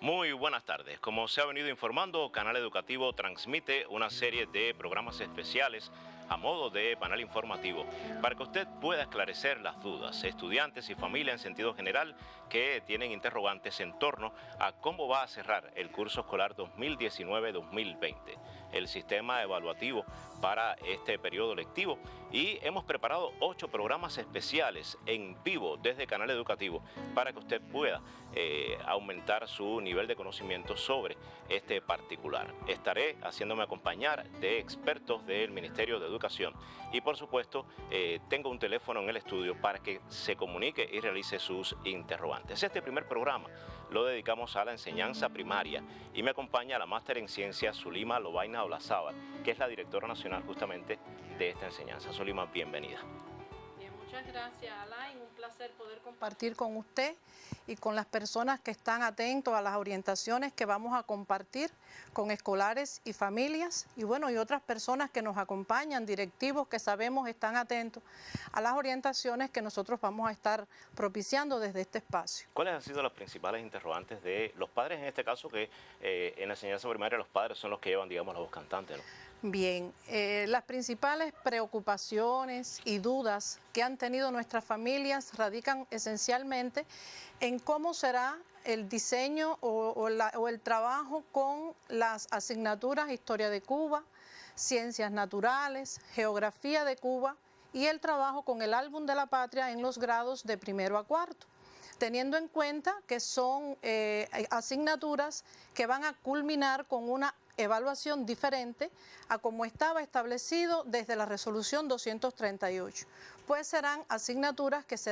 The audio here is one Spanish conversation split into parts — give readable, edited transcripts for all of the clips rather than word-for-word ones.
Muy buenas tardes. Como se ha venido informando, Canal Educativo transmite una serie de programas especiales a modo de panel informativo para que usted pueda esclarecer las dudas, estudiantes y familia en sentido general que tienen interrogantes en torno a cómo va a cerrar el curso escolar 2019-2020, el sistema evaluativo para este periodo lectivo, y hemos preparado 8 programas especiales en vivo desde Canal Educativo para que usted pueda aumentar su nivel de conocimiento sobre este particular. Estaré haciéndome acompañar de expertos del Ministerio de Educación y, por supuesto, tengo un teléfono en el estudio para que se comunique y realice sus interrogantes. Este primer programa lo dedicamos a la enseñanza primaria y me acompaña la máster en ciencias Zulima Lobaina Olazábal, que es la directora nacional justamente de esta enseñanza. Zulima, bienvenida. Bien, muchas gracias, Alain. Un placer poder compartir con usted y con las personas que están atentos a las orientaciones que vamos a compartir con escolares y familias y bueno, y otras personas que nos acompañan, directivos que sabemos están atentos a las orientaciones que nosotros vamos a estar propiciando desde este espacio. ¿Cuáles han sido las principales interrogantes de los padres en este caso, que en la enseñanza primaria los padres son los que llevan, digamos, la voz cantante, ¿no? Bien, las principales preocupaciones y dudas que han tenido nuestras familias radican esencialmente en cómo será el diseño o el trabajo con las asignaturas Historia de Cuba, Ciencias Naturales, Geografía de Cuba y el trabajo con el Álbum de la Patria en los grados de primero a cuarto, teniendo en cuenta que son asignaturas que van a culminar con una evaluación diferente a como estaba establecido desde la resolución 238, pues serán asignaturas que se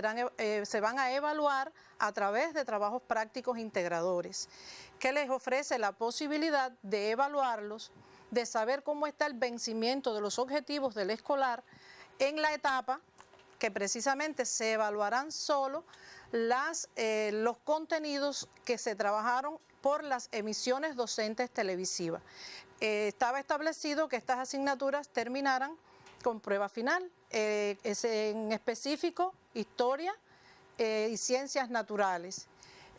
van a evaluar a través de trabajos prácticos integradores, que les ofrece la posibilidad de evaluarlos, de saber cómo está el vencimiento de los objetivos del escolar en la etapa que precisamente se evaluarán solo los contenidos que se trabajaron por las emisiones docentes televisivas. Estaba establecido que estas asignaturas terminaran con prueba final, en específico Historia y Ciencias Naturales.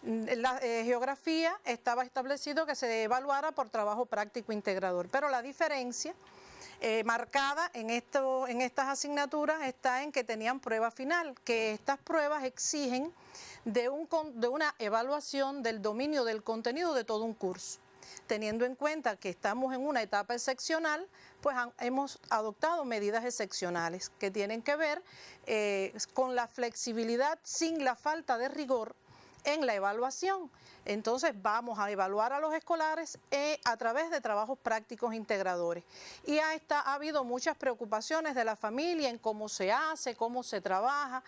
La geografía estaba establecido que se evaluara por trabajo práctico integrador, pero la diferencia marcada en estas asignaturas está en que tenían prueba final, que estas pruebas exigen de una evaluación del dominio del contenido de todo un curso. Teniendo en cuenta que estamos en una etapa excepcional, pues hemos adoptado medidas excepcionales que tienen que ver con la flexibilidad sin la falta de rigor en la evaluación. Entonces vamos a evaluar a los escolares a través de trabajos prácticos integradores. Y ha habido muchas preocupaciones de la familia en cómo se hace, cómo se trabaja.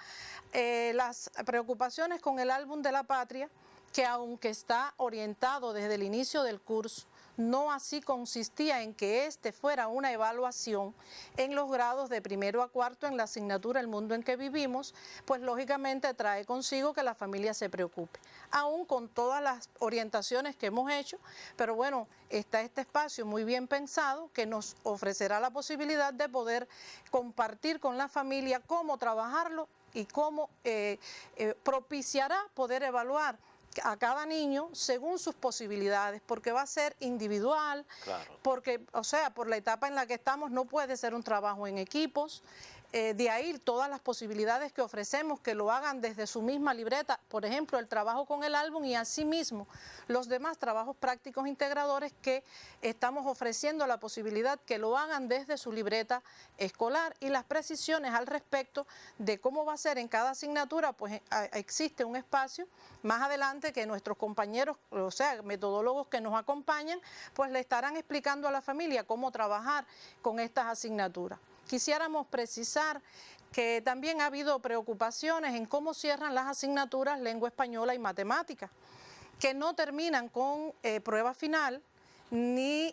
Las preocupaciones con el Álbum de la Patria, que aunque está orientado desde el inicio del curso, no así consistía en que este fuera una evaluación en los grados de primero a cuarto en la asignatura El Mundo en que Vivimos, pues lógicamente trae consigo que la familia se preocupe, aún con todas las orientaciones que hemos hecho, pero bueno, está este espacio muy bien pensado que nos ofrecerá la posibilidad de poder compartir con la familia cómo trabajarlo y cómo propiciará poder evaluar a cada niño según sus posibilidades, porque va a ser individual, claro. Porque, o sea, por la etapa en la que estamos no puede ser un trabajo en equipos, de ahí todas las posibilidades que ofrecemos que lo hagan desde su misma libreta, por ejemplo, el trabajo con el álbum y asimismo los demás trabajos prácticos integradores que estamos ofreciendo la posibilidad que lo hagan desde su libreta escolar y las precisiones al respecto de cómo va a ser en cada asignatura, pues existe un espacio más adelante que nuestros compañeros, o sea, metodólogos que nos acompañan, pues le estarán explicando a la familia cómo trabajar con estas asignaturas. Quisiéramos precisar que también ha habido preocupaciones en cómo cierran las asignaturas lengua española y matemática, que no terminan con prueba final, ni,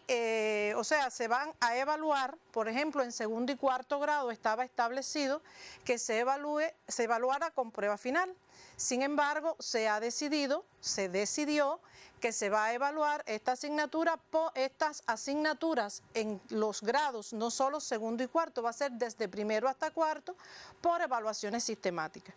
o sea, se van a evaluar, por ejemplo, en segundo y cuarto grado estaba establecido que se evaluara con prueba final. Sin embargo, se decidió que se va a evaluar estas asignaturas en los grados, no solo segundo y cuarto, va a ser desde primero hasta cuarto, por evaluaciones sistemáticas.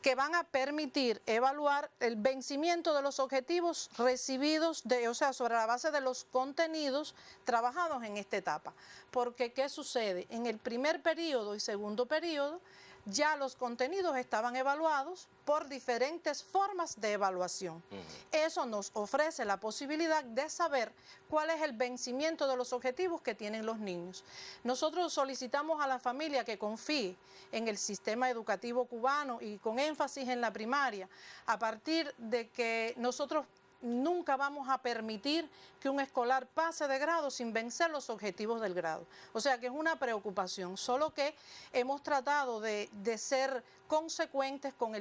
que van a permitir evaluar el vencimiento de los objetivos recibidos, o sea, sobre la base de los contenidos trabajados en esta etapa. Porque, ¿qué sucede? En el primer periodo y segundo periodo, ya los contenidos estaban evaluados por diferentes formas de evaluación. Eso nos ofrece la posibilidad de saber cuál es el vencimiento de los objetivos que tienen los niños. Nosotros solicitamos a la familia que confíe en el sistema educativo cubano y con énfasis en la primaria, a partir de que nosotros nunca vamos a permitir que un escolar pase de grado sin vencer los objetivos del grado. O sea que es una preocupación, solo que hemos tratado de ser consecuentes con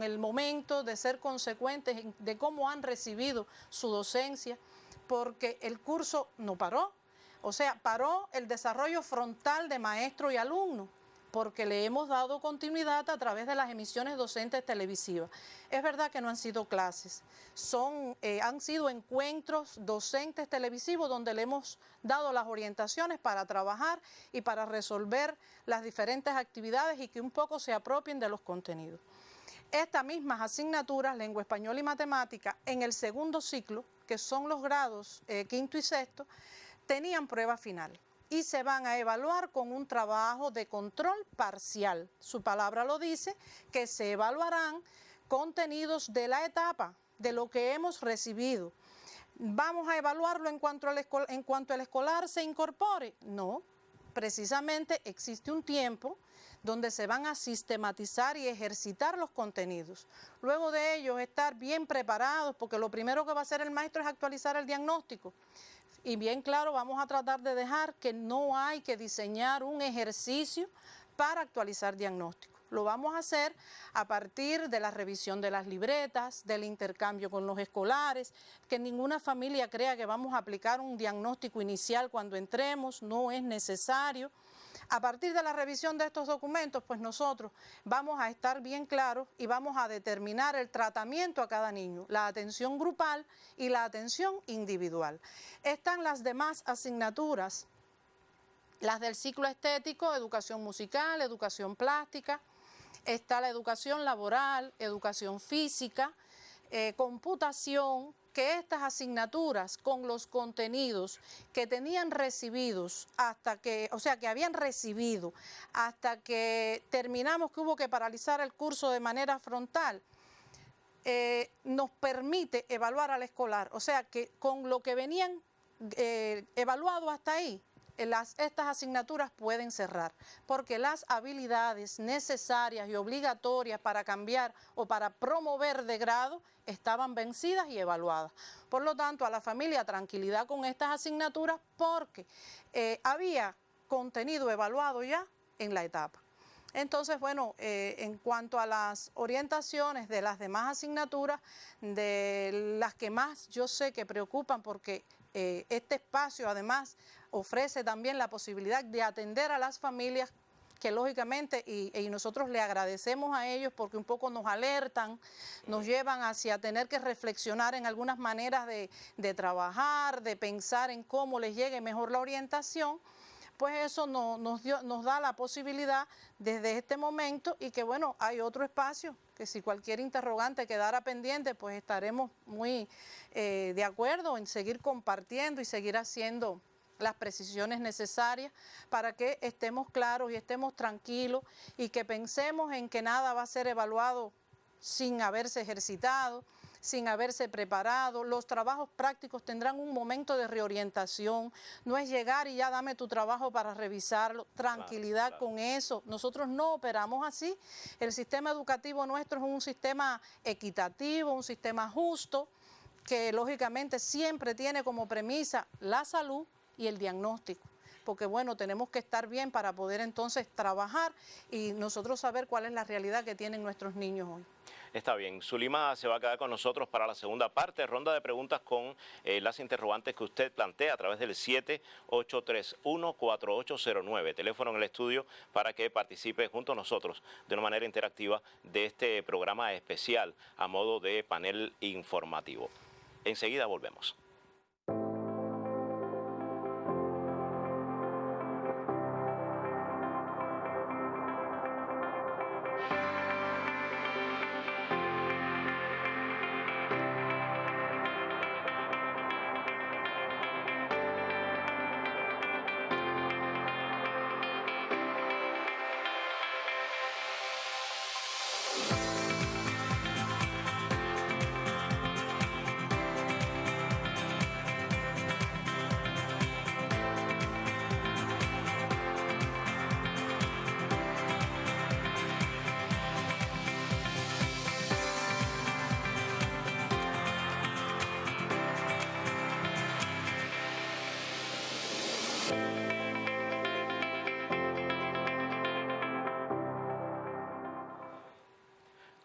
el momento, de ser consecuentes de cómo han recibido su docencia, porque el curso no paró, o sea, paró el desarrollo frontal de maestro y alumno, porque le hemos dado continuidad a través de las emisiones docentes televisivas. Es verdad que no han sido clases, han sido encuentros docentes televisivos donde le hemos dado las orientaciones para trabajar y para resolver las diferentes actividades y que un poco se apropien de los contenidos. Estas mismas asignaturas, lengua española y matemática, en el segundo ciclo, que son los grados quinto y sexto, tenían prueba final y se van a evaluar con un trabajo de control parcial. Su palabra lo dice, que se evaluarán contenidos de la etapa, de lo que hemos recibido. ¿Vamos a evaluarlo en cuanto el escolar se incorpore? No, precisamente existe un tiempo donde se van a sistematizar y ejercitar los contenidos. Luego de ellos estar bien preparados, porque lo primero que va a hacer el maestro es actualizar el diagnóstico. Y bien claro, vamos a tratar de dejar que no hay que diseñar un ejercicio para actualizar diagnóstico. Lo vamos a hacer a partir de la revisión de las libretas, del intercambio con los escolares, que ninguna familia crea que vamos a aplicar un diagnóstico inicial cuando entremos, no es necesario. A partir de la revisión de estos documentos, pues nosotros vamos a estar bien claros y vamos a determinar el tratamiento a cada niño, la atención grupal y la atención individual. Están las demás asignaturas, las del ciclo estético, educación musical, educación plástica, está la educación laboral, educación física, computación, que estas asignaturas con los contenidos que tenían recibidos que habían recibido hasta que terminamos, que hubo que paralizar el curso de manera frontal, nos permite evaluar al escolar. O sea que con lo que venían evaluado hasta ahí, estas asignaturas pueden cerrar, porque las habilidades necesarias y obligatorias para cambiar o para promover de grado estaban vencidas y evaluadas. Por lo tanto, a la familia tranquilidad con estas asignaturas porque había contenido evaluado ya en la etapa. Entonces, bueno, en cuanto a las orientaciones de las demás asignaturas, de las que más yo sé que preocupan porque este espacio además ofrece también la posibilidad de atender a las familias que lógicamente, y nosotros le agradecemos a ellos porque un poco nos alertan, nos llevan hacia tener que reflexionar en algunas maneras de trabajar, de pensar en cómo les llegue mejor la orientación. Pues eso nos da la posibilidad desde este momento y que bueno, hay otro espacio que si cualquier interrogante quedara pendiente, pues estaremos muy de acuerdo en seguir compartiendo y seguir haciendo las precisiones necesarias para que estemos claros y estemos tranquilos y que pensemos en que nada va a ser evaluado sin haberse ejercitado, sin haberse preparado. Los trabajos prácticos tendrán un momento de reorientación, no es llegar y ya dame tu trabajo para revisarlo, tranquilidad claro. Con eso. Nosotros no operamos así, el sistema educativo nuestro es un sistema equitativo, un sistema justo, que lógicamente siempre tiene como premisa la salud y el diagnóstico, porque bueno, tenemos que estar bien para poder entonces trabajar y nosotros saber cuál es la realidad que tienen nuestros niños hoy. Está bien, Zulima se va a quedar con nosotros para la segunda parte, ronda de preguntas con las interrogantes que usted plantea a través del 7831-4809, teléfono en el estudio para que participe junto a nosotros de una manera interactiva de este programa especial a modo de panel informativo. Enseguida volvemos.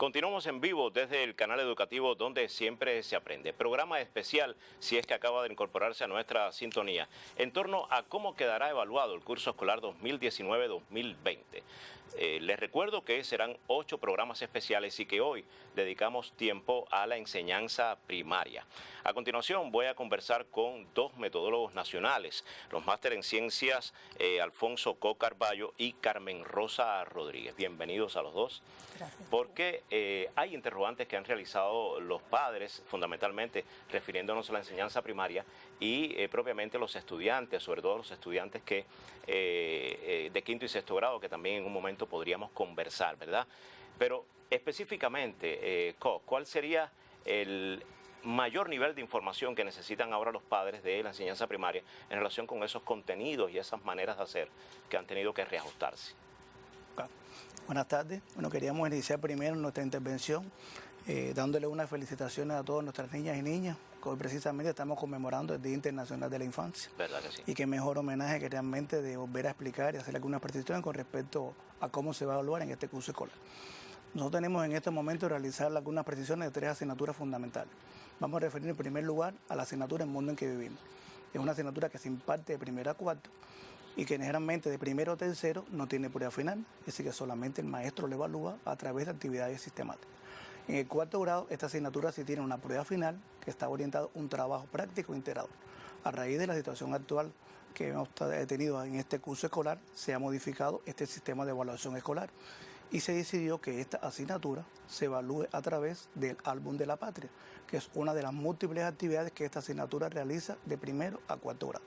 Continuamos en vivo desde el canal educativo donde siempre se aprende. Programa especial, si es que acaba de incorporarse a nuestra sintonía, en torno a cómo quedará evaluado el curso escolar 2019-2020. Les recuerdo que serán 8 programas especiales y que hoy dedicamos tiempo a la enseñanza primaria. A continuación voy a conversar con 2 metodólogos nacionales, los máster en ciencias Alfonso Co. Carballo y Carmen Rosa Rodríguez. Bienvenidos a los dos. Gracias. Porque hay interrogantes que han realizado los padres, fundamentalmente refiriéndonos a la enseñanza primaria y propiamente los estudiantes, sobre todo los estudiantes que de quinto y sexto grado, que también en un momento podríamos conversar, ¿verdad? Pero específicamente, ¿cuál sería el mayor nivel de información que necesitan ahora los padres de la enseñanza primaria en relación con esos contenidos y esas maneras de hacer que han tenido que reajustarse? Buenas tardes. Bueno, queríamos iniciar primero nuestra intervención dándole unas felicitaciones a todas nuestras niñas y niños, que hoy precisamente estamos conmemorando el Día Internacional de la Infancia. ¿Verdad que sí? Y qué mejor homenaje que realmente de volver a explicar y hacer algunas precisiones con respecto a cómo se va a evaluar en este curso escolar. Nosotros tenemos en este momento realizar algunas precisiones de 3 asignaturas fundamentales. Vamos a referir en primer lugar a la asignatura El Mundo en que Vivimos. Es una asignatura que se imparte de primero a cuarto y que generalmente de primero a tercero no tiene prueba final, es decir, que solamente el maestro lo evalúa a través de actividades sistemáticas. En el cuarto grado, esta asignatura sí tiene una prueba final que está orientada a un trabajo práctico integrador. A raíz de la situación actual que hemos tenido en este curso escolar, se ha modificado este sistema de evaluación escolar y se decidió que esta asignatura se evalúe a través del Álbum de la Patria, que es una de las múltiples actividades que esta asignatura realiza de primero a cuarto grado.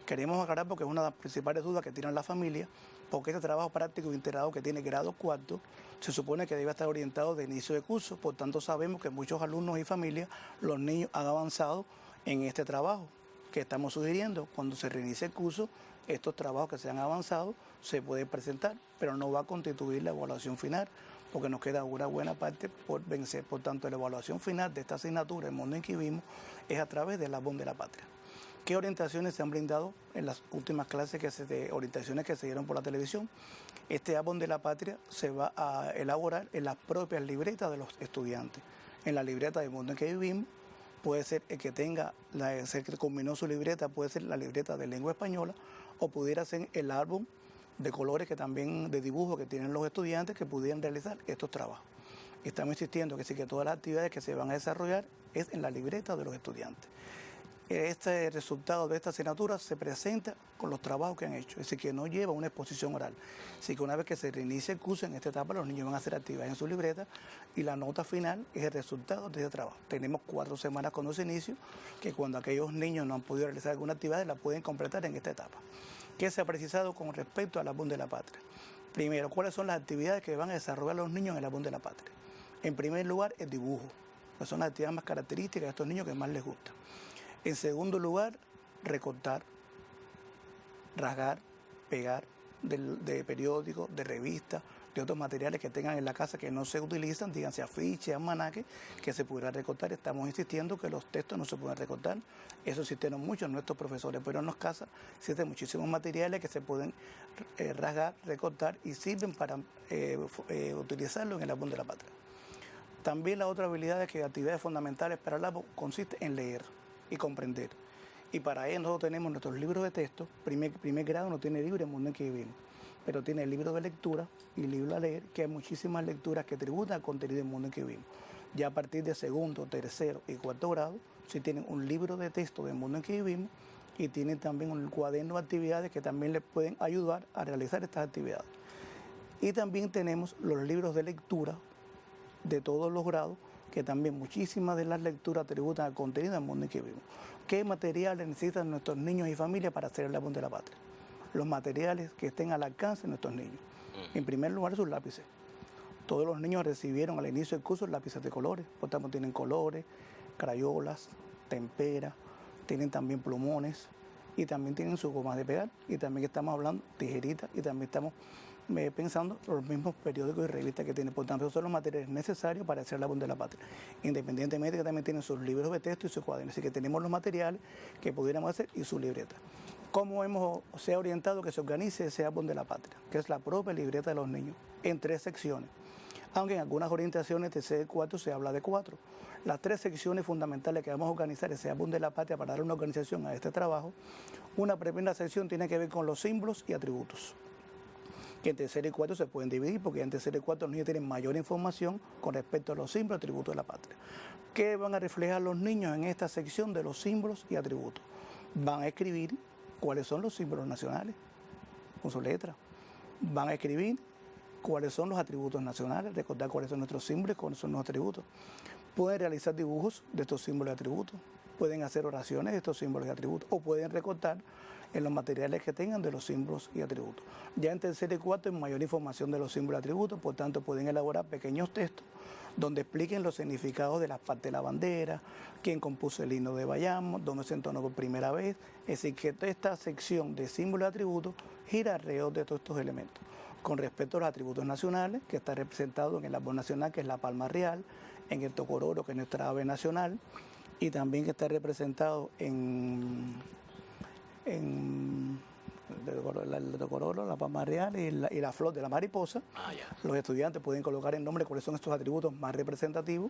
Queremos aclarar porque es una de las principales dudas que tienen las familias, porque este trabajo práctico integrado que tiene grado cuarto se supone que debe estar orientado de inicio de curso, por tanto sabemos que muchos alumnos y familias, los niños han avanzado en este trabajo que estamos sugiriendo. Cuando se reinicie el curso, estos trabajos que se han avanzado se pueden presentar, pero no va a constituir la evaluación final, porque nos queda una buena parte por vencer. Por tanto, la evaluación final de esta asignatura, El Mundo en que Vivimos, es a través del Álbum de la Patria. ¿Qué orientaciones se han brindado en las últimas clases de orientaciones que se dieron por la televisión? Este Álbum de la Patria se va a elaborar en las propias libretas de los estudiantes. En la libreta del Mundo en que Vivimos puede ser el que tenga, el que combinó su libreta, puede ser la libreta de lengua española, o pudiera ser el álbum de colores que también, de dibujo que tienen los estudiantes que pudieran realizar estos trabajos. Estamos insistiendo que sí, que todas las actividades que se van a desarrollar es en la libreta de los estudiantes. Este resultado de esta asignatura se presenta con los trabajos que han hecho, es decir, que no lleva una exposición oral. Así que una vez que se reinicie el curso, en esta etapa los niños van a hacer actividades en su libreta y la nota final es el resultado de ese trabajo. Tenemos 4 semanas cuando se inicia, que cuando aquellos niños no han podido realizar alguna actividad, la pueden completar en esta etapa. ¿Qué se ha precisado con respecto al Álbum de la Patria? Primero, ¿cuáles son las actividades que van a desarrollar los niños en el Álbum de la Patria? En primer lugar, el dibujo, que son las actividades más características de estos niños que más les gusta. En segundo lugar, recortar, rasgar, pegar de periódicos, de revistas, de otros materiales que tengan en la casa que no se utilizan, díganse afiches, almanaques, que se pudiera recortar. Estamos insistiendo que los textos no se pueden recortar. Eso existen muchos nuestros profesores, pero en las casas existen muchísimos materiales que se pueden rasgar, recortar y sirven para utilizarlo en el Álbum de la Patria. También la otra habilidad que actividades fundamentales para el álbum consiste en leer y comprender. Y para ello nosotros tenemos nuestros libros de texto. Primer grado no tiene libro El Mundo en que Vivimos, pero tiene el libro de lectura y libro a leer, que hay muchísimas lecturas que tributan al contenido del mundo en que vivimos. Ya a partir de segundo, tercero y cuarto grado, sí tienen un libro de texto del mundo en que vivimos y tienen también un cuaderno de actividades que también les pueden ayudar a realizar estas actividades. Y también tenemos los libros de lectura de todos los grados, que también muchísimas de las lecturas tributan al contenido del mundo en que vivimos. ¿Qué materiales necesitan nuestros niños y familias para hacer el Álbum de la Patria? Los materiales que estén al alcance de nuestros niños. En primer lugar, sus lápices. Todos los niños recibieron al inicio del curso lápices de colores, por tanto tienen colores, crayolas, temperas, tienen también plumones y también tienen sus gomas de pegar y también estamos hablando tijeritas y también estamos pensando los mismos periódicos y revistas que tienen. Por tanto, esos son los materiales necesarios para hacer el Álbum de la Patria, independientemente que también tienen sus libros de texto y sus cuadernos. Así que tenemos los materiales que pudiéramos hacer y su libreta. ¿Cómo se ha orientado que se organice ese Álbum de la Patria? Que es la propia libreta de los niños, en 3 secciones. aunque en algunas orientaciones tercero y cuarto se habla de 4. Las 3 secciones fundamentales que vamos a organizar ese álbum de la patria para dar una organización a este trabajo, una primera sección tiene que ver con los símbolos y atributos, que en tercero y cuarto se pueden dividir, porque en tercero y cuarto los niños tienen mayor información con respecto a los símbolos y atributos de la patria. ¿Qué van a reflejar los niños en esta sección de los símbolos y atributos? Van a escribir cuáles son los símbolos nacionales, con su letra. Van a escribir cuáles son los atributos nacionales, recordar cuáles son nuestros símbolos y cuáles son nuestros atributos. Pueden realizar dibujos de estos símbolos y atributos, pueden hacer oraciones de estos símbolos y atributos, o pueden recortar en los materiales que tengan de los símbolos y atributos. Ya en tercero y cuarto hay mayor información de los símbolos y atributos, por tanto pueden elaborar pequeños textos donde expliquen los significados de las partes de la bandera, quién compuso el himno de Bayamo, dónde se entonó por primera vez. Es decir, que esta sección de símbolos y atributos gira alrededor de todos estos elementos. Con respecto a los atributos nacionales, que está representado en el árbol nacional, que es la palma real, en el tocororo, que es nuestra ave nacional, y también que está representado en el tocororo, la palma real y la flor de la mariposa. Los estudiantes pueden colocar en nombre cuáles son estos atributos más representativos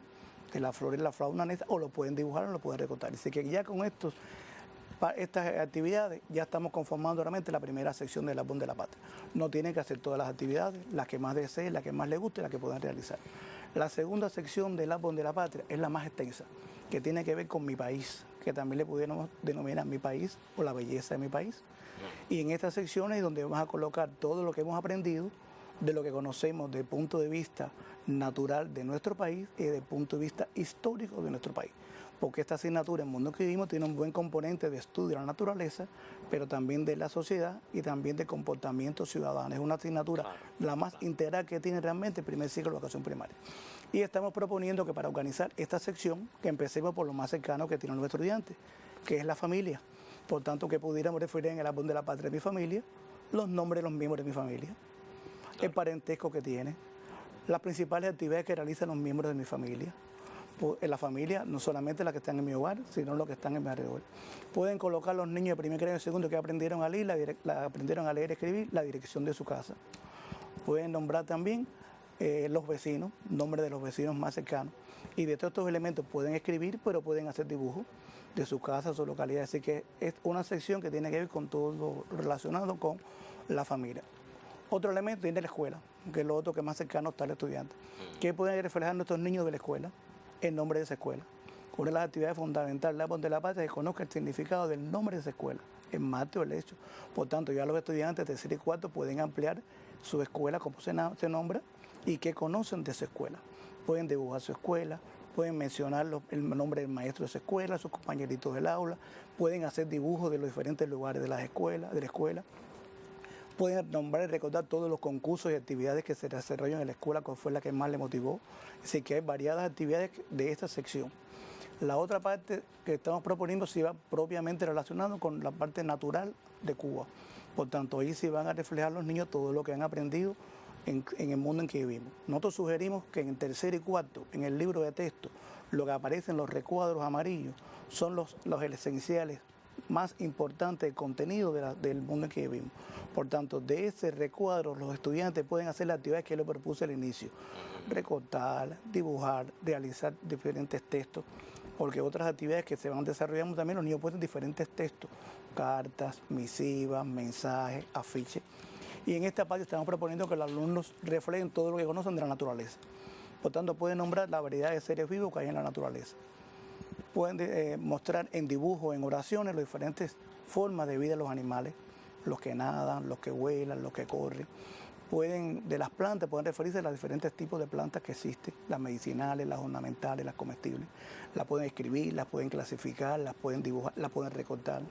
de la flor y la fauna, o lo pueden dibujar o lo pueden recortar. Así que ya con estas actividades ya estamos conformando realmente la primera sección del álbum de la patria. No tienen que hacer todas las actividades, las que más deseen, las que más les guste, las que puedan realizar. La segunda sección del álbum de la patria es la más extensa, que tiene que ver con mi país, que también le pudiéramos denominar mi país o la belleza de mi país. Y en estas secciones es donde vamos a colocar todo lo que hemos aprendido, de lo que conocemos desde el punto de vista natural de nuestro país y desde el punto de vista histórico de nuestro país. Porque esta asignatura, en el mundo que vivimos, tiene un buen componente de estudio de la naturaleza, pero también de la sociedad y también de comportamiento ciudadano. Es una asignatura la más integral que tiene realmente el primer ciclo de educación primaria. Y estamos proponiendo que para organizar esta sección, que empecemos por lo más cercano que tienen nuestros estudiantes, que es la familia. Por tanto, que pudiéramos referir en el álbum de la patria de mi familia, los nombres de los miembros de mi familia, el parentesco que tiene, las principales actividades que realizan los miembros de mi familia. En la familia, no solamente las que están en mi hogar, sino los que están en mi alrededor. Pueden colocar los niños de primer grado y segundo que aprendieron a leer, aprendieron a leer y escribir, la dirección de su casa. Pueden nombrar también los vecinos, nombres de los vecinos más cercanos. Y de todos estos elementos pueden escribir, pero pueden hacer dibujos de su casa, su localidad. Así que es una sección que tiene que ver con todo lo relacionado con la familia. Otro elemento tiene la escuela, que es lo otro que más cercano está al estudiante. ¿Qué pueden reflejar nuestros niños de la escuela? El nombre de esa escuela. Una de las actividades fundamentales del álbum de la patria es que conozca el significado del nombre de esa escuela, el mate o el hecho. Por tanto, ya los estudiantes de tercero y cuarto pueden ampliar su escuela, cómo se nombra, y qué conocen de esa escuela. Pueden dibujar su escuela, pueden mencionar el nombre del maestro de esa escuela, sus compañeritos del aula, pueden hacer dibujos de los diferentes lugares de la escuela, pueden nombrar y recordar todos los concursos y actividades que se desarrollan en la escuela, cuál fue la que más les motivó. Así que hay variadas actividades de esta sección. La otra parte que estamos proponiendo sí va propiamente relacionado con la parte natural de Cuba. Por tanto, ahí sí van a reflejar los niños todo lo que han aprendido en el mundo en que vivimos. Nosotros sugerimos que en tercero y cuarto, en el libro de texto, lo que aparece en los recuadros amarillos son los esenciales más importantes del contenido del mundo en que vivimos. Por tanto, de ese recuadro los estudiantes pueden hacer las actividades que les propuse al inicio. Recortar, dibujar, realizar diferentes textos, porque otras actividades que se van desarrollando también los niños pueden diferentes textos, cartas, misivas, mensajes, afiches. Y en esta parte estamos proponiendo que los alumnos reflejen todo lo que conocen de la naturaleza. Por tanto, pueden nombrar la variedad de seres vivos que hay en la naturaleza. Pueden mostrar en dibujos, en oraciones, las diferentes formas de vida de los animales, los que nadan, los que vuelan, los que corren. De las plantas, pueden referirse a los diferentes tipos de plantas que existen, las medicinales, las ornamentales, las comestibles. Las pueden escribir, las pueden clasificar, las pueden dibujar, las pueden recortar.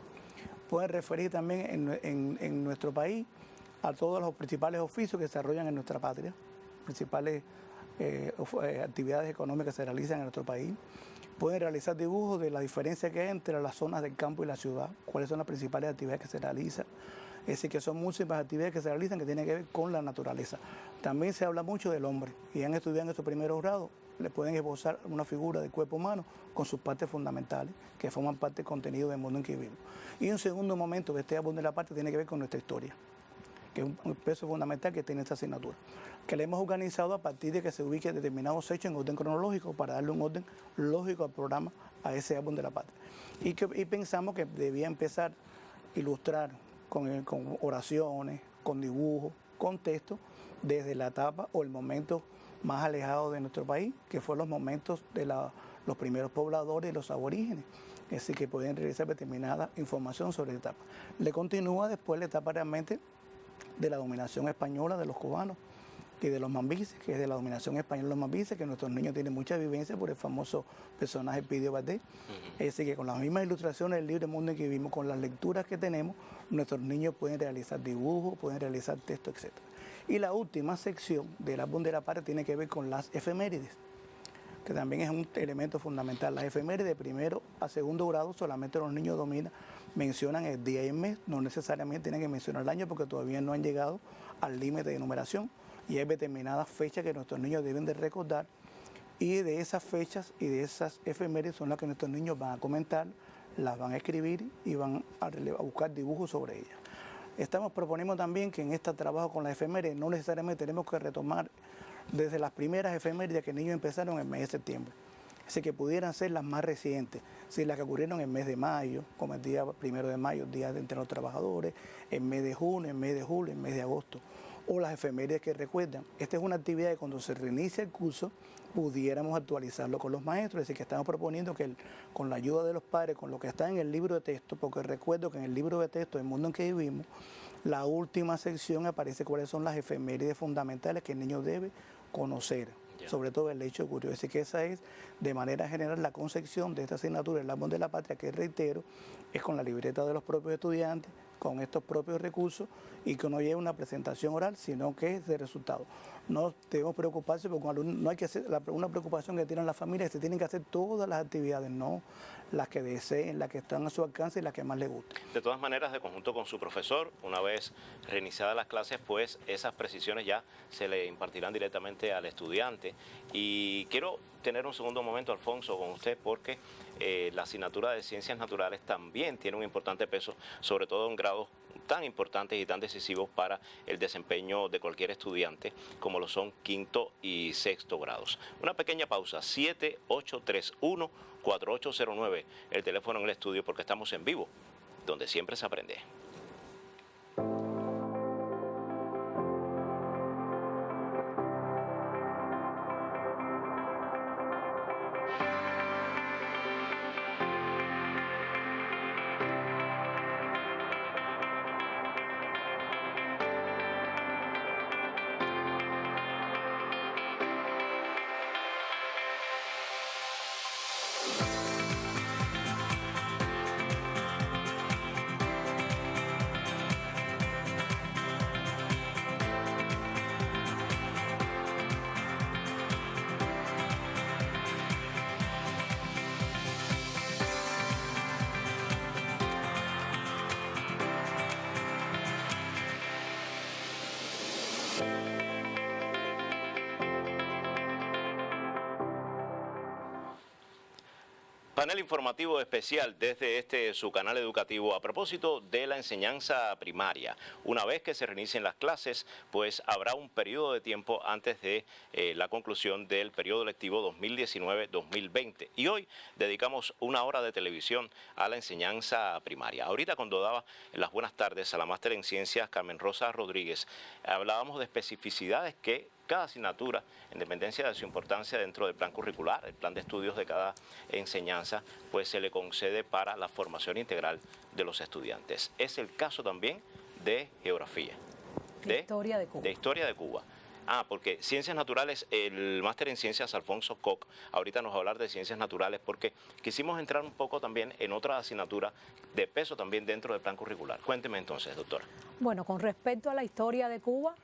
Pueden referir también en nuestro país a todos los principales oficios que se desarrollan en nuestra patria, principales actividades económicas que se realizan en nuestro país. Pueden realizar dibujos de la diferencia que hay entre las zonas del campo y la ciudad, cuáles son las principales actividades que se realizan. Es decir, que son múltiples actividades que se realizan que tienen que ver con la naturaleza. También se habla mucho del hombre, y han estudiado en estos primeros grados, le pueden esbozar una figura del cuerpo humano con sus partes fundamentales, que forman parte del contenido del mundo en que vivimos. Y un segundo momento de este álbum de la patria tiene que ver con nuestra historia. que es un peso fundamental que tiene esta asignatura, que la hemos organizado a partir de que se ubique determinados hechos en orden cronológico para darle un orden lógico al programa, a ese álbum de la patria. Y pensamos que debía empezar a ilustrar con oraciones, con dibujos, con textos, desde la etapa o el momento más alejado de nuestro país, que fueron los momentos de los primeros pobladores y los aborígenes, es decir, que pueden realizar determinada información sobre la etapa. Le continúa después la etapa realmente de la dominación española de los cubanos y de los mambises, que es de la dominación española de los mambises, que nuestros niños tienen mucha vivencia por el famoso personaje Pidio Valdés. Es decir, que con las mismas ilustraciones del libre mundo en que vivimos, con las lecturas que tenemos, nuestros niños pueden realizar dibujos, pueden realizar textos, etc. Y la última sección del álbum de la patria tiene que ver con las efemérides, que también es un elemento fundamental. Las efemérides de primero a segundo grado solamente los niños mencionan el día y el mes, no necesariamente tienen que mencionar el año porque todavía no han llegado al límite de numeración y hay determinadas fechas que nuestros niños deben de recordar y de esas fechas y de esas efemérides son las que nuestros niños van a comentar, las van a escribir y van a buscar dibujos sobre ellas. Estamos proponiendo también que en este trabajo con las efemérides no necesariamente tenemos que retomar desde las primeras efemérides que los niños empezaron en el mes de septiembre. Así que pudieran ser las más recientes, si las que ocurrieron en el mes de mayo, como el día 1 de mayo, el Día entre los Trabajadores, el mes de junio, el mes de julio, el mes de agosto, o las efemérides que recuerdan. Esta es una actividad que cuando se reinicia el curso pudiéramos actualizarlo con los maestros, es decir, que estamos proponiendo que con la ayuda de los padres, con lo que está en el libro de texto, porque recuerdo que en el libro de texto del mundo en que vivimos, la última sección aparece cuáles son las efemérides fundamentales que el niño debe conocer, sobre todo el hecho curioso. Así que esa es, de manera general, la concepción de esta asignatura, el álbum de la patria, que reitero, es con la libreta de los propios estudiantes, con estos propios recursos y que no lleve una presentación oral, sino que es de resultado. No debemos preocuparse porque con alumnos, no hay que hacer una preocupación que tienen las familias, se tienen que hacer todas las actividades, no las que deseen, las que están a su alcance y las que más les gusten. De todas maneras, de conjunto con su profesor, una vez reiniciadas las clases, pues esas precisiones ya se le impartirán directamente al estudiante. Y quiero tener un segundo momento, Alfonso, con usted, porque la asignatura de Ciencias Naturales también tiene un importante peso, sobre todo en grados tan importantes y tan decisivos para el desempeño de cualquier estudiante, como lo son quinto y sexto grados. Una pequeña pausa, 7831-4809, el teléfono en el estudio, porque estamos en vivo, donde siempre se aprende. Panel informativo especial desde su canal educativo a propósito de la enseñanza primaria. Una vez que se reinicien las clases, pues habrá un periodo de tiempo antes de la conclusión del periodo lectivo 2019-2020. Y hoy dedicamos una hora de televisión a la enseñanza primaria. Ahorita cuando daba las buenas tardes a la máster en ciencias Carmen Rosa Rodríguez, hablábamos de especificidades que cada asignatura, en dependencia de su importancia dentro del plan curricular, el plan de estudios de cada enseñanza, pues se le concede para la formación integral de los estudiantes. Es el caso también de geografía. De Historia de Cuba. De Historia de Cuba. Ah, porque Ciencias Naturales, el máster en Ciencias Alfonso Koch, ahorita nos va a hablar de Ciencias Naturales porque quisimos entrar un poco también en otra asignatura de peso también dentro del plan curricular. Cuénteme entonces, doctora. Bueno, con respecto a la Historia de Cuba,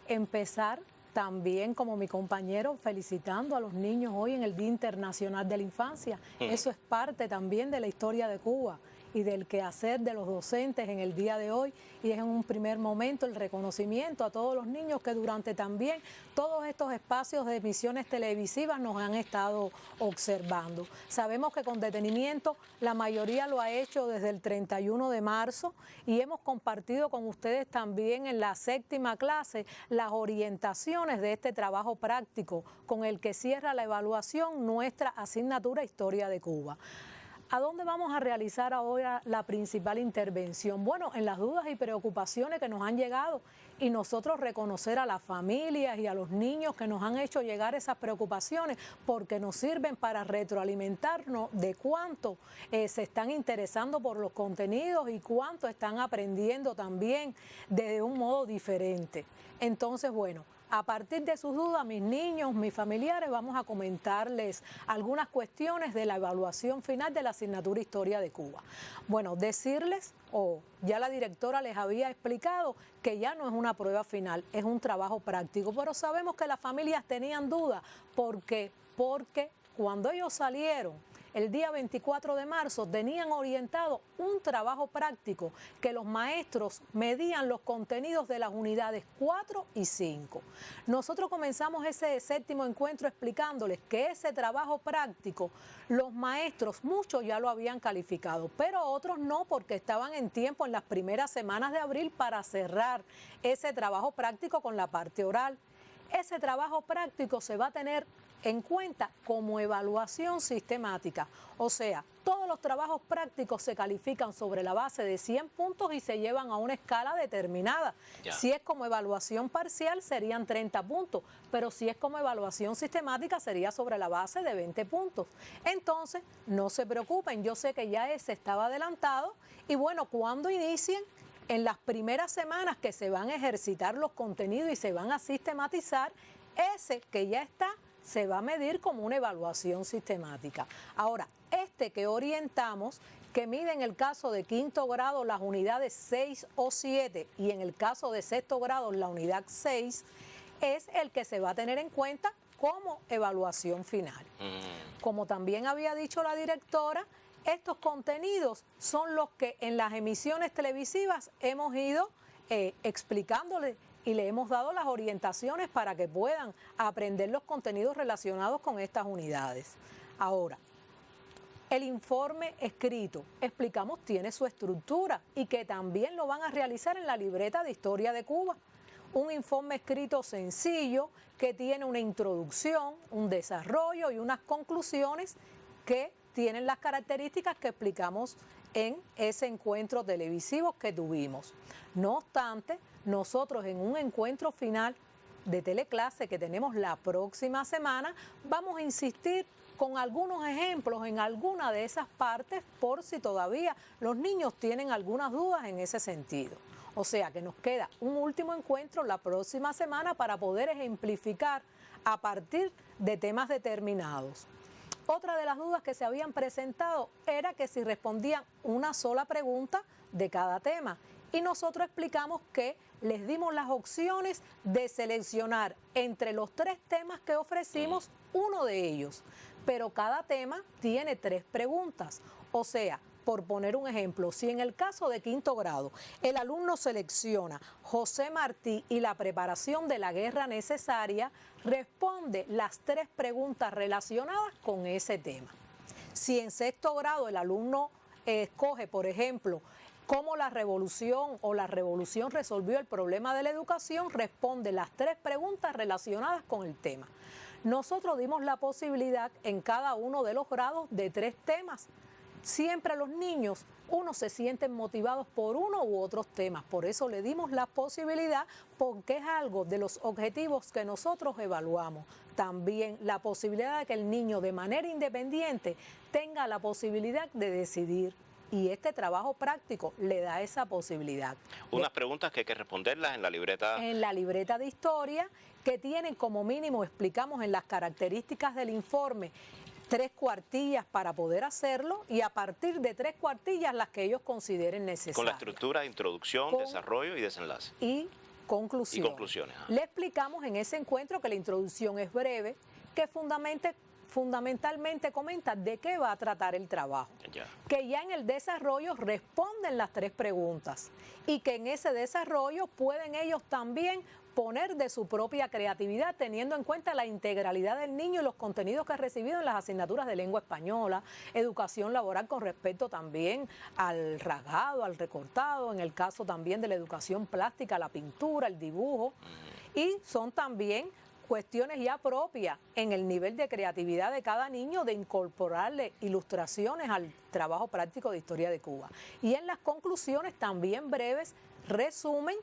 empezar también como mi compañero felicitando a los niños hoy en el Día Internacional de la Infancia. Eso es parte también de la historia de Cuba y del quehacer de los docentes en el día de hoy, y es en un primer momento el reconocimiento a todos los niños que durante también todos estos espacios de emisiones televisivas nos han estado observando. Sabemos que con detenimiento la mayoría lo ha hecho desde el 31 de marzo y hemos compartido con ustedes también en la 7ª clase las orientaciones de este trabajo práctico con el que cierra la evaluación nuestra asignatura Historia de Cuba. ¿A dónde vamos a realizar ahora la principal intervención? Bueno, en las dudas y preocupaciones que nos han llegado y nosotros reconocer a las familias y a los niños que nos han hecho llegar esas preocupaciones porque nos sirven para retroalimentarnos de cuánto se están interesando por los contenidos y cuánto están aprendiendo también de un modo diferente. Entonces, bueno, a partir de sus dudas, mis niños, mis familiares, vamos a comentarles algunas cuestiones de la evaluación final de la asignatura Historia de Cuba. Bueno, decirles, ya la directora les había explicado que ya no es una prueba final, es un trabajo práctico, pero sabemos que las familias tenían dudas. ¿Por qué? Porque cuando ellos salieron el día 24 de marzo tenían orientado un trabajo práctico que los maestros medían los contenidos de las unidades 4 y 5. Nosotros comenzamos ese 7º encuentro explicándoles que ese trabajo práctico los maestros, muchos ya lo habían calificado, pero otros no, porque estaban en tiempo en las primeras semanas de abril para cerrar ese trabajo práctico con la parte oral. Ese trabajo práctico se va a tener en cuenta como evaluación sistemática, o sea, todos los trabajos prácticos se califican sobre la base de 100 puntos y se llevan a una escala determinada. Ya. Si es como evaluación parcial serían 30 puntos, pero si es como evaluación sistemática sería sobre la base de 20 puntos. Entonces, no se preocupen, yo sé que ya ese estaba adelantado y bueno, cuando inicien, en las primeras semanas que se van a ejercitar los contenidos y se van a sistematizar, ese que ya está se va a medir como una evaluación sistemática. Ahora, este que orientamos, que mide en el caso de 5º grado las unidades 6 o 7 y en el caso de 6º grado la unidad 6, es el que se va a tener en cuenta como evaluación final. Como también había dicho la directora, estos contenidos son los que en las emisiones televisivas hemos ido explicándoles y le hemos dado las orientaciones para que puedan aprender los contenidos relacionados con estas unidades. Ahora, el informe escrito, explicamos, tiene su estructura y que también lo van a realizar en la libreta de Historia de Cuba. Un informe escrito sencillo que tiene una introducción, un desarrollo y unas conclusiones que tienen las características que explicamos en ese encuentro televisivo que tuvimos. No obstante, nosotros en un encuentro final de teleclase que tenemos la próxima semana, vamos a insistir con algunos ejemplos en alguna de esas partes por si todavía los niños tienen algunas dudas en ese sentido. O sea que nos queda un último encuentro la próxima semana para poder ejemplificar a partir de temas determinados. Otra de las dudas que se habían presentado era que si respondían una sola pregunta de cada tema. Y nosotros explicamos que les dimos las opciones de seleccionar entre los 3 temas que ofrecimos uno de ellos. Pero cada tema tiene 3 preguntas. O sea, por poner un ejemplo, si en el caso de 5º grado el alumno selecciona José Martí y la preparación de la guerra necesaria, responde las 3 preguntas relacionadas con ese tema. Si en 6º grado el alumno escoge, por ejemplo, cómo la revolución resolvió el problema de la educación, responde las 3 preguntas relacionadas con el tema. Nosotros dimos la posibilidad en cada uno de los grados de 3 temas. Siempre los niños, unos se sienten motivados por uno u otros temas, por eso le dimos la posibilidad, porque es algo de los objetivos que nosotros evaluamos. También la posibilidad de que el niño de manera independiente tenga la posibilidad de decidir. Y este trabajo práctico le da esa posibilidad. Unas preguntas que hay que responderlas en la libreta. En la libreta de historia, que tienen como mínimo, explicamos en las características del informe, 3 cuartillas para poder hacerlo y a partir de 3 cuartillas las que ellos consideren necesarias. Con la estructura de introducción, desarrollo y desenlace. Y conclusiones. Y conclusiones. Le explicamos en ese encuentro que la introducción es breve, que fundamentalmente comenta de qué va a tratar el trabajo. Ya. Que ya en el desarrollo responden las 3 preguntas y que en ese desarrollo pueden ellos también poner de su propia creatividad, teniendo en cuenta la integralidad del niño y los contenidos que ha recibido en las asignaturas de lengua española, educación laboral con respecto también al rasgado, al recortado, en el caso también de la educación plástica, la pintura, el dibujo, y son también cuestiones ya propias en el nivel de creatividad de cada niño de incorporarle ilustraciones al trabajo práctico de historia de Cuba. Y en las conclusiones también breves resumen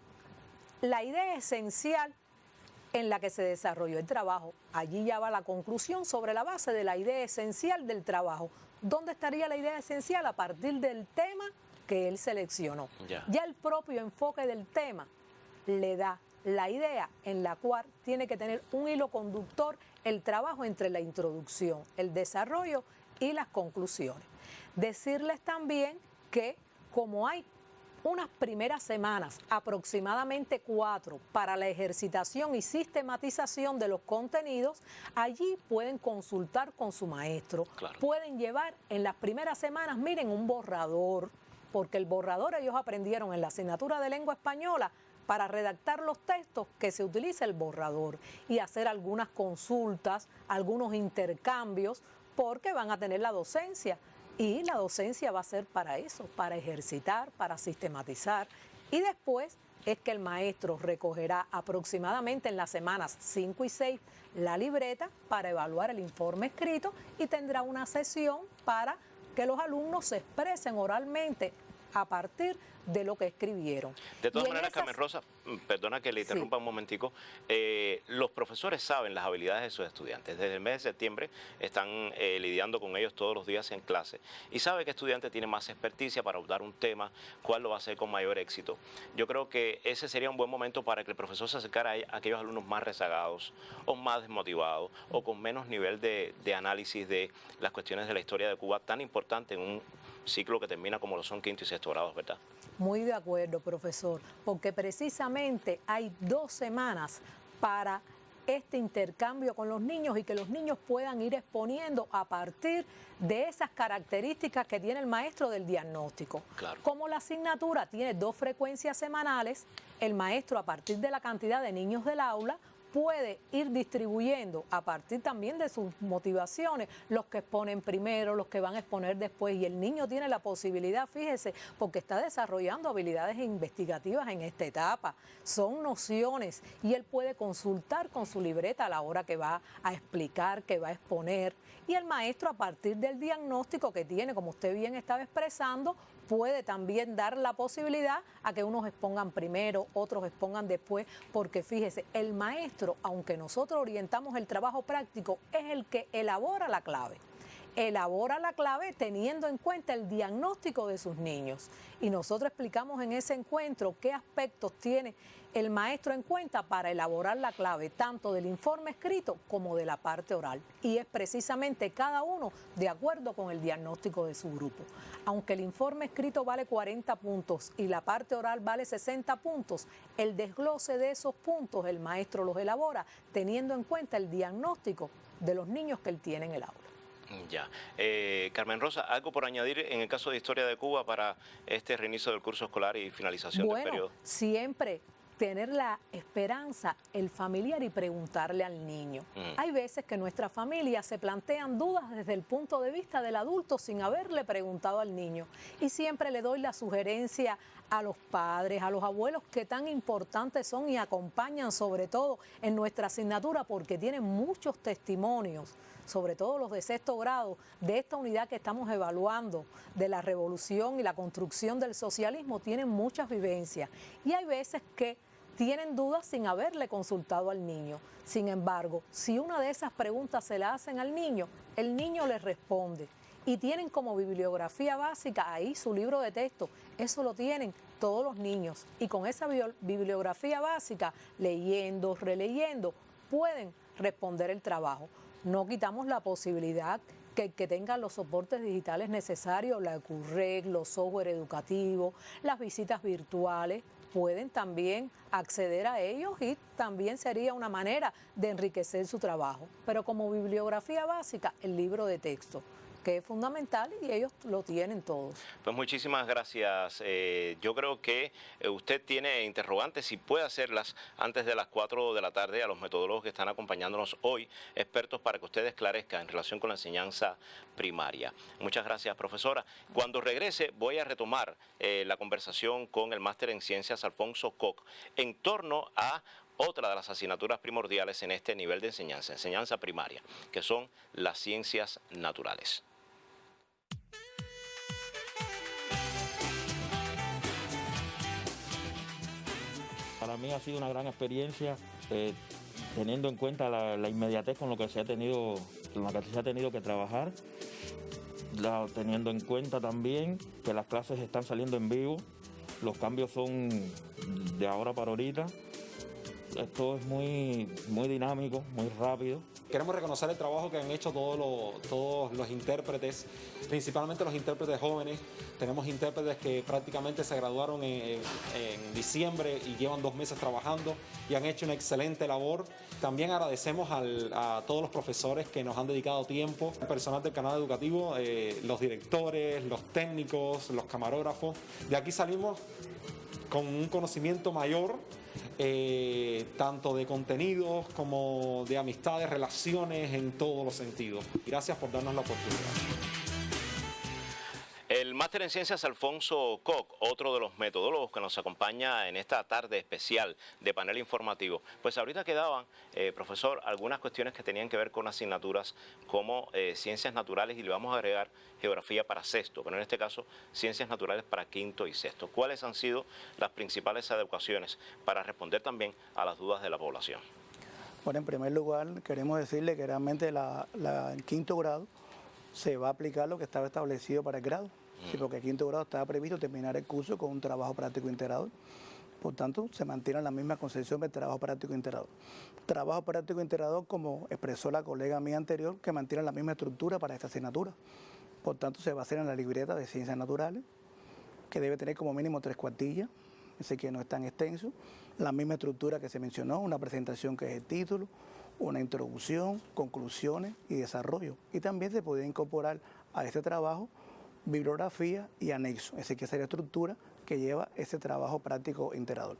la idea esencial en la que se desarrolló el trabajo. Allí ya va la conclusión sobre la base de la idea esencial del trabajo. ¿Dónde estaría la idea esencial? A partir del tema que él seleccionó. Ya el propio enfoque del tema le da la idea en la cual tiene que tener un hilo conductor el trabajo entre la introducción, el desarrollo y las conclusiones. Decirles también que como hay unas primeras semanas, aproximadamente 4, para la ejercitación y sistematización de los contenidos, allí pueden consultar con su maestro. Claro. Pueden llevar en las primeras semanas, miren, un borrador, porque el borrador ellos aprendieron en la asignatura de lengua española para redactar los textos que se utiliza el borrador y hacer algunas consultas, algunos intercambios, porque van a tener la docencia. Y la docencia va a ser para eso, para ejercitar, para sistematizar. Y después es que el maestro recogerá aproximadamente en las semanas 5 y 6 la libreta para evaluar el informe escrito y tendrá una sesión para que los alumnos se expresen oralmente a partir de lo que escribieron. De todas maneras, Carmen Rosa, perdona que le interrumpa un momentico, los profesores saben las habilidades de sus estudiantes. Desde el mes de septiembre están lidiando con ellos todos los días en clase y sabe que estudiante tiene más experticia para abordar un tema, cuál lo va a hacer con mayor éxito. Yo creo que ese sería un buen momento para que el profesor se acercara a aquellos alumnos más rezagados o más desmotivados o con menos nivel de análisis de las cuestiones de la historia de Cuba, tan importante en un ciclo que termina como lo son 5º y 6º grados, ¿verdad? Muy de acuerdo, profesor, porque precisamente hay 2 semanas para este intercambio con los niños y que los niños puedan ir exponiendo a partir de esas características que tiene el maestro del diagnóstico. Claro. Como la asignatura tiene 2 frecuencias semanales, el maestro a partir de la cantidad de niños del aula puede ir distribuyendo a partir también de sus motivaciones, los que exponen primero, los que van a exponer después, y el niño tiene la posibilidad, fíjese, porque está desarrollando habilidades investigativas en esta etapa, son nociones y él puede consultar con su libreta a la hora que va a explicar, que va a exponer, y el maestro a partir del diagnóstico que tiene, como usted bien estaba expresando, puede también dar la posibilidad a que unos expongan primero, otros expongan después, porque fíjese, el maestro, aunque nosotros orientamos el trabajo práctico, es el que elabora la clave. Elabora la clave teniendo en cuenta el diagnóstico de sus niños. Y nosotros explicamos en ese encuentro qué aspectos tiene el maestro en cuenta para elaborar la clave, tanto del informe escrito como de la parte oral. Y es precisamente cada uno de acuerdo con el diagnóstico de su grupo. Aunque el informe escrito vale 40 puntos y la parte oral vale 60 puntos, el desglose de esos puntos el maestro los elabora teniendo en cuenta el diagnóstico de los niños que él tiene en el aula. Ya. Carmen Rosa, ¿algo por añadir en el caso de Historia de Cuba para este reinicio del curso escolar y finalización del periodo? Siempre tener la esperanza, el familiar y preguntarle al niño. Hay veces que nuestras familias se plantean dudas desde el punto de vista del adulto sin haberle preguntado al niño. Y siempre le doy la sugerencia a los padres, a los abuelos que tan importantes son y acompañan sobre todo en nuestra asignatura porque tienen muchos testimonios, sobre todo los de 6º grado, de esta unidad que estamos evaluando, de la revolución y la construcción del socialismo, tienen muchas vivencias. Y hay veces que tienen dudas sin haberle consultado al niño. Sin embargo, si una de esas preguntas se la hacen al niño, el niño les responde. Y tienen como bibliografía básica ahí su libro de texto. Eso lo tienen todos los niños. Y con esa bibliografía básica, leyendo, releyendo, pueden responder el trabajo. No quitamos la posibilidad que tengan los soportes digitales necesarios, la ECURREC, los software educativos, las visitas virtuales, pueden también acceder a ellos y también sería una manera de enriquecer su trabajo. Pero como bibliografía básica, el libro de texto, que es fundamental y ellos lo tienen todos. Pues muchísimas gracias. Yo creo que usted tiene interrogantes y puede hacerlas antes de las 4 de la tarde a los metodólogos que están acompañándonos hoy, expertos, para que usted esclarezca en relación con la enseñanza primaria. Muchas gracias, profesora. Cuando regrese voy a retomar la conversación con el máster en ciencias Alfonso Koch en torno a otra de las asignaturas primordiales en este nivel de enseñanza primaria, que son las ciencias naturales. Para mí ha sido una gran experiencia, teniendo en cuenta la inmediatez con lo que se ha tenido, que trabajar, teniendo en cuenta también que las clases están saliendo en vivo, los cambios son de ahora para ahorita. Esto es muy dinámico, muy rápido. Queremos reconocer el trabajo que han hecho todos los intérpretes, principalmente los intérpretes jóvenes. Tenemos intérpretes que prácticamente se graduaron en diciembre y llevan 2 meses trabajando y han hecho una excelente labor. También agradecemos a todos los profesores que nos han dedicado tiempo, el personal del canal educativo, los directores, los técnicos, los camarógrafos. De aquí salimos con un conocimiento mayor, tanto de contenidos como de amistades, relaciones en todos los sentidos. Gracias por darnos la oportunidad. El máster en ciencias Alfonso Koch, otro de los metodólogos que nos acompaña en esta tarde especial de panel informativo. Pues ahorita quedaban, profesor, algunas cuestiones que tenían que ver con asignaturas como ciencias naturales, y le vamos a agregar geografía para sexto, pero en este caso ciencias naturales para quinto y sexto. ¿Cuáles han sido las principales adecuaciones para responder también a las dudas de la población? Bueno, en primer lugar queremos decirle que realmente en quinto grado se va a aplicar lo que estaba establecido para el grado. Sí, porque el quinto grado estaba previsto terminar el curso con un trabajo práctico integrador. Por tanto, se mantiene la misma concepción del trabajo práctico integrador. Trabajo práctico integrador, como expresó la colega mía anterior, que mantiene la misma estructura para esta asignatura. Por tanto, se va a hacer en la libreta de ciencias naturales, que debe tener como mínimo 3 cuartillas, así que no es tan extenso. La misma estructura que se mencionó, una presentación que es el título, una introducción, conclusiones y desarrollo. Y también se podría incorporar a este trabajo bibliografía y anexo, es decir, que sería la estructura que lleva ese trabajo práctico integrador.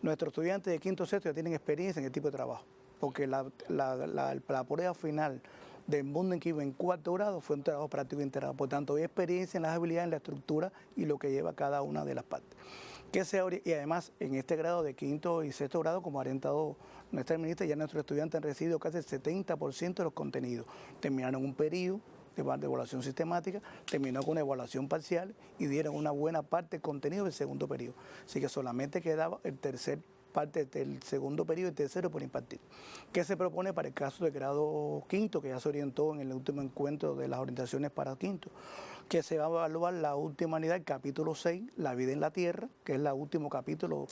Nuestros estudiantes de quinto sexto ya tienen experiencia en este tipo de trabajo, porque la prueba final del mundo en que iba en cuarto grado fue un trabajo práctico integrador. Por tanto, hay experiencia en las habilidades, en la estructura y lo que lleva cada una de las partes. Y además, en este grado de quinto y sexto grado, como ha orientado nuestra ministra, ya nuestros estudiantes han recibido casi el 70% de los contenidos. Terminaron un periodo de evaluación sistemática, terminó con una evaluación parcial y dieron una buena parte del contenido del segundo periodo. Así que solamente quedaba el tercer parte del segundo periodo y el tercero por impartir. ¿Qué se propone para el caso del grado quinto, que ya se orientó en el último encuentro de las orientaciones para quinto? Que se va a evaluar la última unidad, el capítulo 6, La vida en la tierra, que es el último capítulo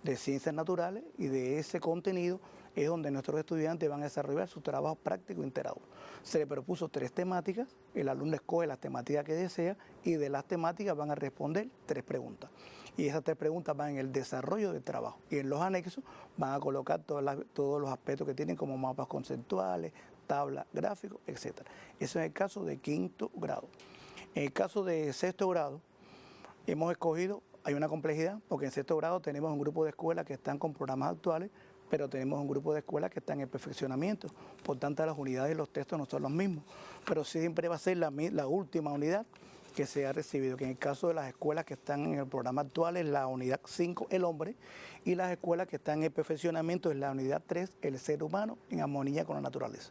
de ciencias naturales, y de ese contenido es donde nuestros estudiantes van a desarrollar su trabajo práctico integrador. Se le propuso 3 temáticas, el alumno escoge las temáticas que desea y de las temáticas van a responder 3 preguntas. Y esas 3 preguntas van en el desarrollo del trabajo. Y en los anexos van a colocar todos los aspectos que tienen, como mapas conceptuales, tablas, gráficos, etc. Eso es el caso de quinto grado. En el caso de sexto grado, hemos escogido, hay una complejidad, porque en sexto grado tenemos un grupo de escuelas que están con programas actuales, pero tenemos un grupo de escuelas que están en perfeccionamiento. Por tanto, las unidades y los textos no son los mismos, pero siempre va a ser la última unidad que se ha recibido, que en el caso de las escuelas que están en el programa actual es la unidad 5, el hombre, y las escuelas que están en perfeccionamiento es la unidad 3, el ser humano en armonía con la naturaleza.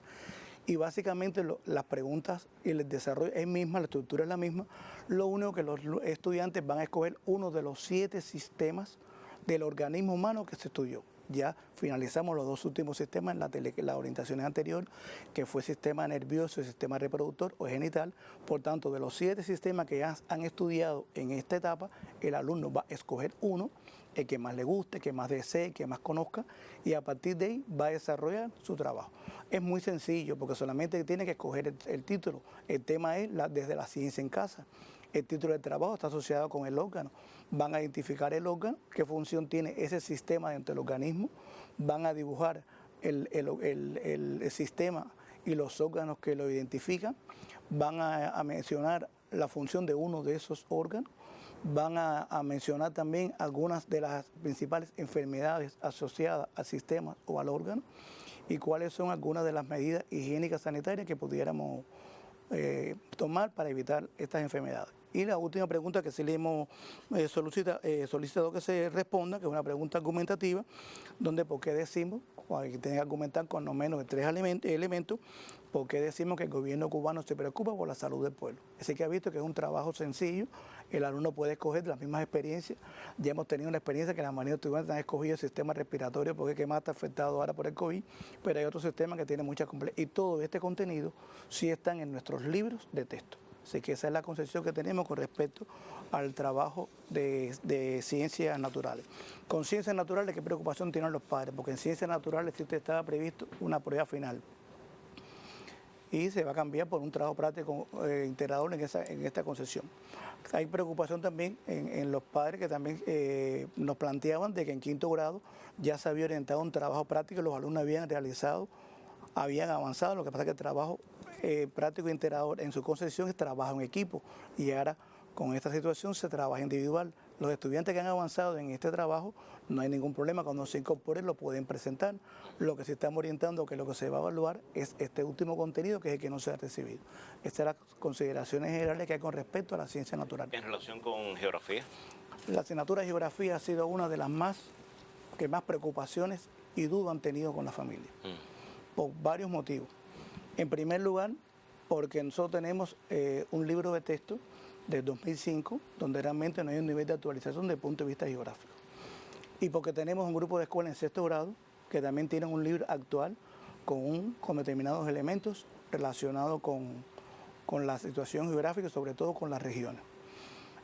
Y básicamente las preguntas y el desarrollo es misma, la estructura es la misma, lo único que los estudiantes van a escoger uno de los 7 sistemas del organismo humano que se estudió. Ya finalizamos los 2 últimos sistemas en las orientaciones anteriores, que fue sistema nervioso y sistema reproductor o genital. Por tanto, de los 7 sistemas que ya han estudiado en esta etapa, el alumno va a escoger uno, el que más le guste, que más desee, que más conozca, y a partir de ahí va a desarrollar su trabajo. Es muy sencillo, porque solamente tiene que escoger el título. El tema es desde la ciencia en casa. El título de trabajo está asociado con el órgano. Van a identificar el órgano, qué función tiene ese sistema dentro del organismo, van a dibujar el sistema y los órganos que lo identifican, van a mencionar la función de uno de esos órganos, van a mencionar también algunas de las principales enfermedades asociadas al sistema o al órgano y cuáles son algunas de las medidas higiénicas sanitarias que pudiéramos tomar para evitar estas enfermedades. Y la última pregunta que sí le hemos solicitado que se responda, que es una pregunta argumentativa, donde por qué decimos, o hay que tener que argumentar con no menos de 3 elementos, por qué decimos que el gobierno cubano se preocupa por la salud del pueblo. Así que ha visto que es un trabajo sencillo, el alumno puede escoger las mismas experiencias. Ya hemos tenido una experiencia que la mayoría de estudiantes han escogido el sistema respiratorio porque es que más está afectado ahora por el COVID, pero hay otro sistema que tiene mucha complejidad. Y todo este contenido sí están en nuestros libros de texto. Así que esa es la concepción que tenemos con respecto al trabajo de ciencias naturales. Con ciencias naturales, ¿qué preocupación tienen los padres? Porque en ciencias naturales sí estaba previsto una prueba final. Y se va a cambiar por un trabajo práctico integrador en esta concepción. Hay preocupación también en los padres que también nos planteaban de que en 5º grado ya se había orientado un trabajo práctico, los alumnos habían realizado, habían avanzado, lo que pasa es que el trabajo práctico integrador en su concepción es trabajo en equipo y ahora con esta situación se trabaja individual. Los estudiantes que han avanzado en este trabajo no hay ningún problema, cuando se incorporen lo pueden presentar. Lo que se estamos orientando, que lo que se va a evaluar es este último contenido, que es el que no se ha recibido. Estas son las consideraciones generales que hay con respecto a la ciencia natural. En relación con geografía. La asignatura de geografía ha sido una de las que más preocupaciones y dudas han tenido con la familia, por varios motivos. En primer lugar, porque nosotros tenemos un libro de texto del 2005, donde realmente no hay un nivel de actualización desde el punto de vista geográfico. Y porque tenemos un grupo de escuelas en 6º grado que también tienen un libro actual con determinados elementos relacionados con la situación geográfica y sobre todo con las regiones.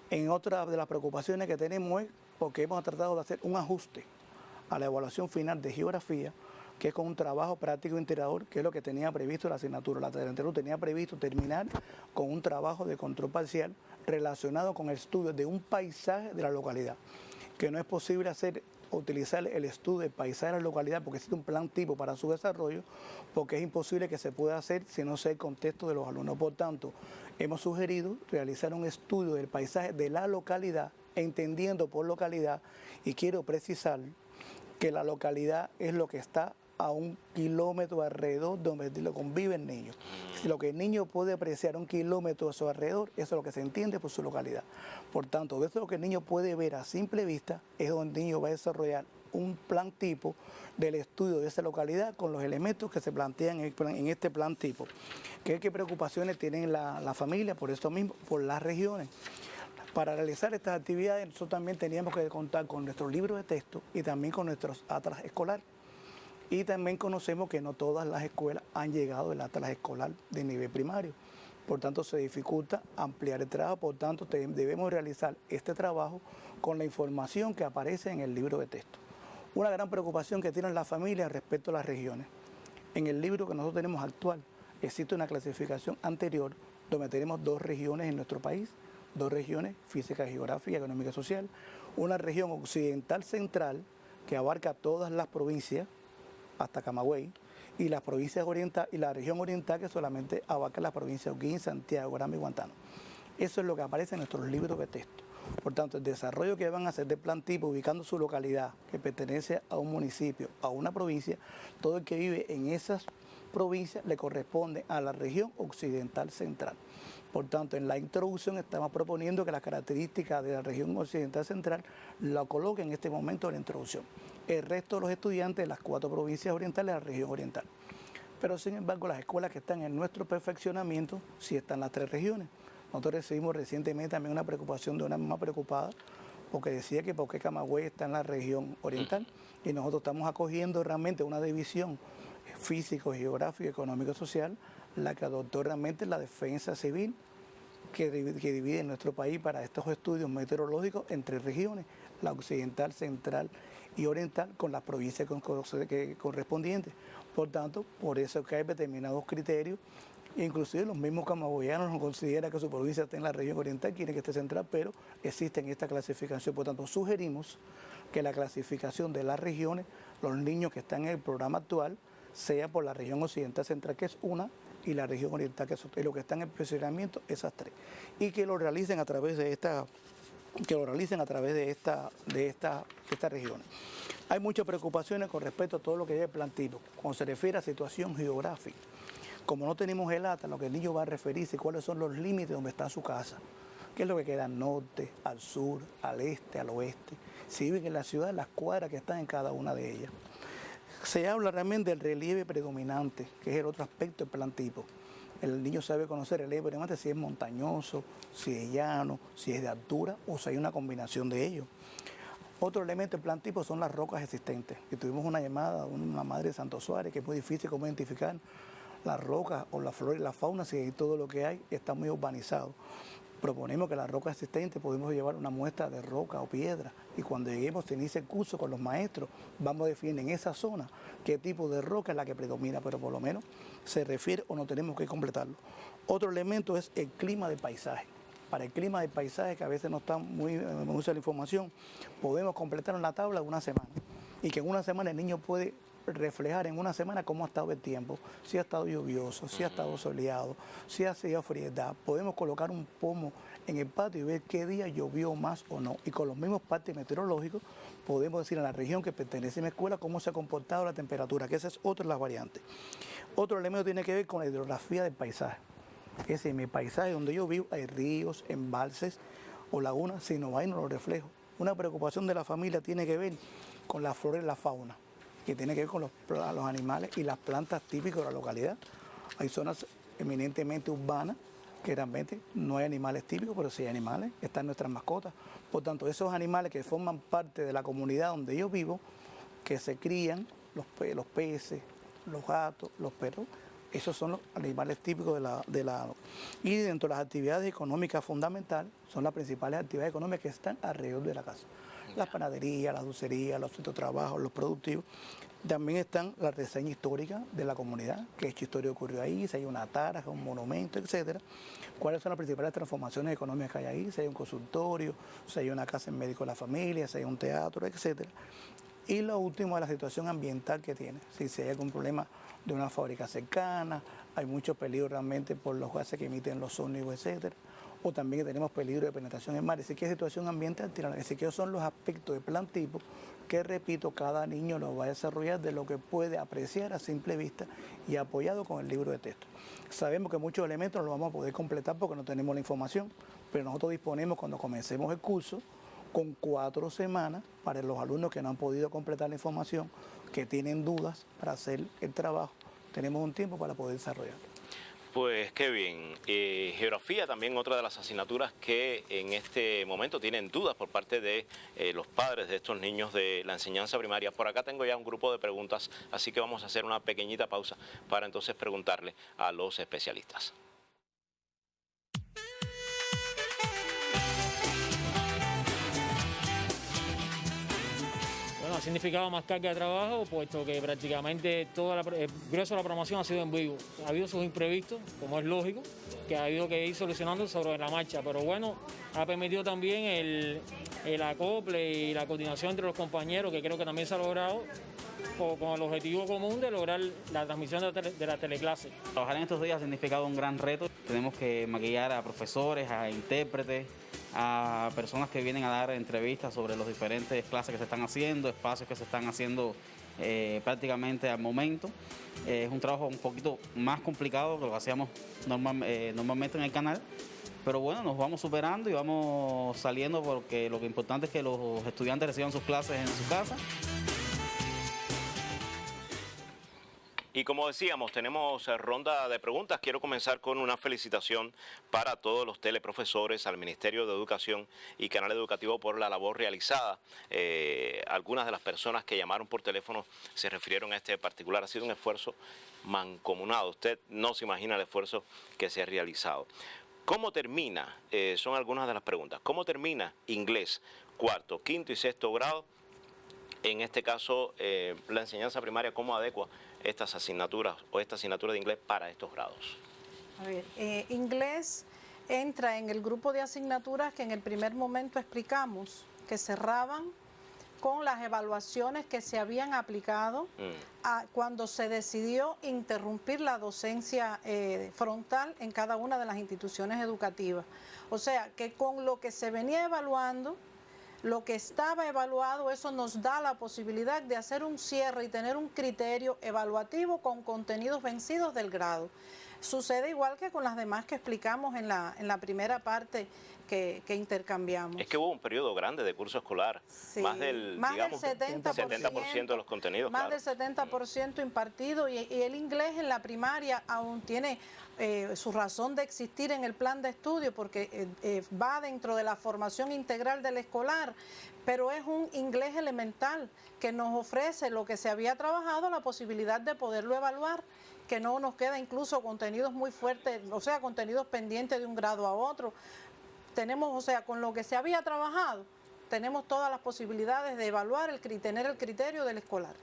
En otra de las preocupaciones que tenemos es porque hemos tratado de hacer un ajuste a la evaluación final de geografía, que es con un trabajo práctico integrador, que es lo que tenía previsto la asignatura. La asignatura tenía previsto terminar con un trabajo de control parcial relacionado con el estudio de un paisaje de la localidad, que no es posible utilizar el estudio del paisaje de la localidad porque existe un plan tipo para su desarrollo, porque es imposible que se pueda hacer si no sé el contexto de los alumnos. Por tanto, hemos sugerido realizar un estudio del paisaje de la localidad, entendiendo por localidad, y quiero precisar que la localidad es lo que está a 1 kilómetro alrededor donde convive el niño. Si lo que el niño puede apreciar 1 kilómetro a su alrededor, eso es lo que se entiende por su localidad. Por tanto, de eso lo que el niño puede ver a simple vista es donde el niño va a desarrollar un plan tipo del estudio de esa localidad con los elementos que se plantean en este plan tipo. ¿Qué preocupaciones tienen la familia? Por eso mismo, por las regiones. Para realizar estas actividades, nosotros también teníamos que contar con nuestros libros de texto y también con nuestros atlas escolares. Y también conocemos que no todas las escuelas han llegado al atlas escolar de nivel primario. Por tanto, se dificulta ampliar el trabajo. Por tanto, debemos realizar este trabajo con la información que aparece en el libro de texto. Una gran preocupación que tienen las familias respecto a las regiones. En el libro que nosotros tenemos actual, existe una clasificación anterior donde tenemos 2 regiones en nuestro país, 2 regiones, física, geográfica, económica y social. Una región occidental central que abarca todas las provincias, hasta Camagüey, y las provincias orientales y la región oriental que solamente abarca las provincias de Holguín, Santiago, Granma y Guantánamo. Eso es lo que aparece en nuestros libros de texto. Por tanto, el desarrollo que van a hacer de plan tipo, ubicando su localidad, que pertenece a un municipio, a una provincia, todo el que vive en esas provincias le corresponde a la región occidental central. Por tanto, en la introducción estamos proponiendo que las características de la región occidental central la coloquen en este momento de la introducción. El resto de los estudiantes de las 4 provincias orientales de la región oriental. Pero sin embargo, las escuelas que están en nuestro perfeccionamiento sí están las 3 regiones. Nosotros recibimos recientemente también una preocupación de una mamá preocupada porque decía que por qué Camagüey está en la región oriental y nosotros estamos acogiendo realmente una división físico, geográfico, económico, social, la que adoptó realmente la defensa civil que divide nuestro país para estos estudios meteorológicos en 3 regiones, la occidental, central y oriental, con las provincias correspondientes. Por tanto, por eso que hay determinados criterios Inclusive los mismos camagüeyanos no consideran que su provincia esté en la región oriental, quieren que esté central, pero existe en esta clasificación. Por tanto, sugerimos que la clasificación de las regiones, los niños que están en el programa actual, sea por la región occidental central, que es una, y la región oriental, que es otra. Y los que están en posicionamiento, esas tres. Y que lo realicen a través de estas regiones. Hay muchas preocupaciones con respecto a todo lo que es el plan tipo, cuando se refiere a situación geográfica. Como no tenemos el ATA, lo que el niño va a referirse, cuáles son los límites donde está su casa, qué es lo que queda al norte, al sur, al este, al oeste, si viven en la ciudad, las cuadras que están en cada una de ellas. Se habla realmente del relieve predominante, que es el otro aspecto del plan tipo. El niño sabe conocer el relieve predominante, si es montañoso, si es llano, si es de altura o si hay una combinación de ellos. Otro elemento del plan tipo son las rocas existentes. Y tuvimos una llamada a una madre de Santo Suárez, que es muy difícil cómo identificar las rocas o la flora y la fauna, si todo lo que hay está muy urbanizado. Proponemos que las rocas existentes podemos llevar una muestra de roca o piedra y cuando lleguemos a inicie el curso con los maestros vamos a definir en esa zona qué tipo de roca es la que predomina, pero por lo menos se refiere o no tenemos que completarlo. Otro elemento es el clima del paisaje. Para el clima del paisaje, que a veces no está muy usa la información, podemos completar una tabla de una semana y que en una semana el niño puede reflejar en una semana cómo ha estado el tiempo, si ha estado lluvioso, si ha estado soleado, si ha sido friedad. Podemos colocar un pomo en el patio y ver qué día llovió más o no. Y con los mismos partes meteorológicos podemos decir a la región que pertenece a mi escuela cómo se ha comportado la temperatura, que esa es otra de las variantes. Otro elemento tiene que ver con la hidrografía del paisaje. Es decir, en mi paisaje donde yo vivo hay ríos, embalses o lagunas, si no hay no lo reflejo. Una preocupación de la familia tiene que ver con la flora y la fauna, que tiene que ver con los animales y las plantas típicas de la localidad. Hay zonas eminentemente urbanas que realmente no hay animales típicos, pero sí hay animales, están nuestras mascotas. Por tanto, esos animales que forman parte de la comunidad donde yo vivo, que se crían, los peces, los gatos, los perros, esos son los animales típicos de la... Y dentro de las actividades económicas fundamentales, son las principales actividades económicas que están alrededor de la casa. Las panaderías, las dulcerías, los centros de trabajo, los productivos. También están las reseñas históricas de la comunidad, qué hecho histórico ocurrió ahí, si hay una taraja, un monumento, etcétera. Cuáles son las principales transformaciones económicas que hay ahí, si hay un consultorio, si hay una casa en médico de la familia, si hay un teatro, etcétera. Y lo último es la situación ambiental que tiene, si hay algún problema de una fábrica cercana, hay mucho peligro realmente por los gases que emiten los ómnibus, etcétera. O también que tenemos peligro de penetración en mar. Es decir, que situación ambiental tiene. Es decir, que esos son los aspectos de plan tipo que, repito, cada niño lo va a desarrollar de lo que puede apreciar a simple vista y apoyado con el libro de texto. Sabemos que muchos elementos no los vamos a poder completar porque no tenemos la información, pero nosotros disponemos cuando comencemos el curso con 4 semanas para los alumnos que no han podido completar la información, que tienen dudas para hacer el trabajo. Tenemos un tiempo para poder desarrollarlo. Pues qué bien. Geografía también otra de las asignaturas que en este momento tienen dudas por parte de los padres de estos niños de la enseñanza primaria. Por acá tengo ya un grupo de preguntas, así que vamos a hacer una pequeñita pausa para entonces preguntarle a los especialistas. Bueno, ha significado más carga de trabajo, puesto que prácticamente el grueso de la promoción ha sido en vivo. Ha habido sus imprevistos, como es lógico, que ha habido que ir solucionando sobre la marcha, pero bueno, ha permitido también el acople y la coordinación entre los compañeros, que creo que también se ha logrado con el objetivo común de lograr la transmisión de la teleclase. Trabajar en estos días ha significado un gran reto. Tenemos que maquillar a profesores, a intérpretes, a personas que vienen a dar entrevistas sobre las diferentes clases que se están haciendo, espacios que se están haciendo prácticamente al momento. Es un trabajo un poquito más complicado que lo que hacíamos normalmente en el canal, pero bueno, nos vamos superando y vamos saliendo porque lo que importante es que los estudiantes reciban sus clases en su casa. Y como decíamos, tenemos ronda de preguntas. Quiero comenzar con una felicitación para todos los teleprofesores, al Ministerio de Educación y Canal Educativo por la labor realizada. Algunas de las personas que llamaron por teléfono se refirieron a este particular. Ha sido un esfuerzo mancomunado. Usted no se imagina el esfuerzo que se ha realizado. ¿Cómo termina? Son algunas de las preguntas. ¿Cómo termina inglés, cuarto, quinto y sexto grado? En este caso, la enseñanza primaria, ¿cómo adecua estas asignaturas o esta asignatura de inglés para estos grados? A ver, inglés entra en el grupo de asignaturas que en el primer momento explicamos, que cerraban con las evaluaciones que se habían aplicado cuando se decidió interrumpir la docencia frontal en cada una de las instituciones educativas. O sea, que con lo que se venía evaluando, lo que estaba evaluado, eso nos da la posibilidad de hacer un cierre y tener un criterio evaluativo con contenidos vencidos del grado. Sucede igual que con las demás que explicamos en la primera parte que intercambiamos. Es que hubo un periodo grande de curso escolar, Sí, más del, digamos, 70% de los contenidos. Más claro. del 70% impartido y el inglés en la primaria aún tiene su razón de existir en el plan de estudio porque va dentro de la formación integral del escolar, pero es un inglés elemental que nos ofrece lo que se había trabajado, la posibilidad de poderlo evaluar, que no nos queda incluso contenidos muy fuertes, o sea, contenidos pendientes de un grado a otro. Tenemos, o sea, con lo que se había trabajado, tenemos todas las posibilidades de evaluar, tener el criterio del escolar.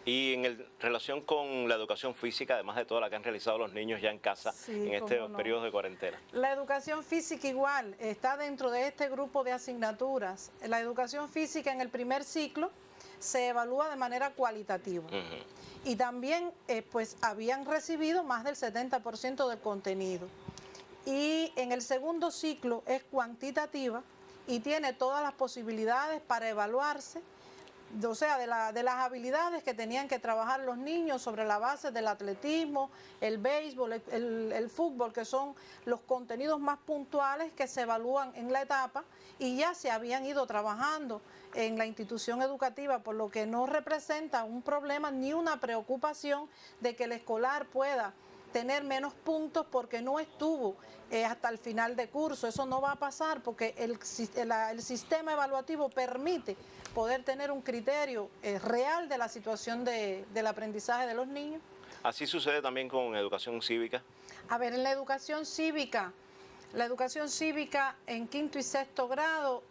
Y en relación con la educación física, además de toda la que han realizado los niños ya en casa en estos periodos de cuarentena. La educación física igual está dentro de este grupo de asignaturas. La educación física en el primer ciclo se evalúa de manera cualitativa. Y también pues habían recibido más del 70% del contenido. Y en el segundo ciclo es cuantitativa y tiene todas las posibilidades para evaluarse, o sea, de las habilidades que tenían que trabajar los niños sobre la base del atletismo, el béisbol, el fútbol, que son los contenidos más puntuales que se evalúan en la etapa y ya se habían ido trabajando en la institución educativa, por lo que no representa un problema ni una preocupación de que el escolar pueda tener menos puntos porque no estuvo hasta el final de curso. Eso no va a pasar porque el sistema evaluativo permite poder tener un criterio real de la situación del aprendizaje de los niños. ¿Así sucede también con educación cívica? A ver, en la educación cívica en quinto y sexto grado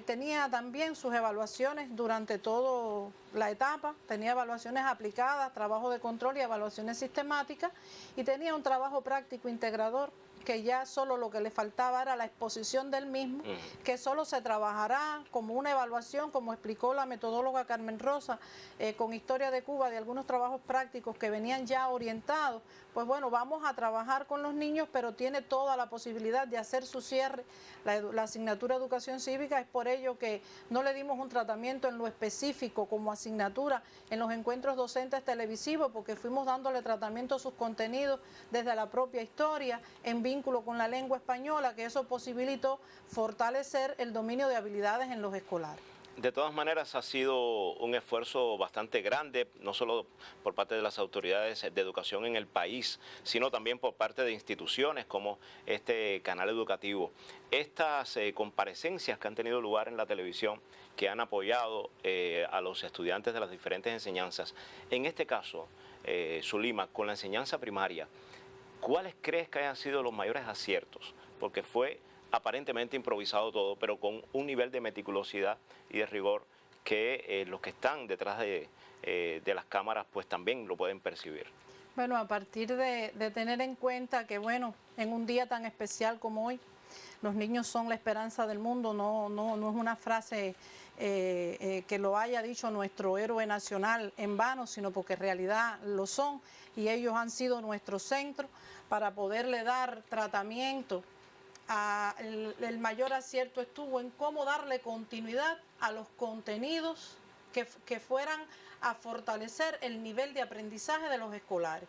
tenía también sus evaluaciones durante toda la etapa, tenía evaluaciones aplicadas, trabajo de control y evaluaciones sistemáticas y tenía un trabajo práctico integrador que ya solo lo que le faltaba era la exposición del mismo, que solo se trabajará como una evaluación, como explicó la metodóloga Carmen Rosa, con Historia de Cuba, de algunos trabajos prácticos que venían ya orientados. Pues bueno, vamos a trabajar con los niños, pero tiene toda la posibilidad de hacer su cierre. La asignatura de Educación Cívica, es por ello que no le dimos un tratamiento en lo específico como asignatura en los encuentros docentes televisivos, porque fuimos dándole tratamiento a sus contenidos desde la propia historia, en vínculo con la lengua española, que eso posibilitó fortalecer el dominio de habilidades en los escolares. De todas maneras, ha sido un esfuerzo bastante grande, no solo por parte de las autoridades de educación en el país, sino también por parte de instituciones como este canal educativo. Estas comparecencias que han tenido lugar en la televisión, que han apoyado a los estudiantes de las diferentes enseñanzas, en este caso, Zulima, con la enseñanza primaria, ¿cuáles crees que hayan sido los mayores aciertos? Porque fue aparentemente improvisado todo, pero con un nivel de meticulosidad y de rigor que los que están detrás de las cámaras pues también lo pueden percibir. Bueno, a partir de tener en cuenta que, bueno, en un día tan especial como hoy, los niños son la esperanza del mundo, no es una frase que lo haya dicho nuestro héroe nacional en vano, sino porque en realidad lo son y ellos han sido nuestro centro para poderle dar tratamiento. El mayor acierto estuvo en cómo darle continuidad a los contenidos que fueran a fortalecer el nivel de aprendizaje de los escolares.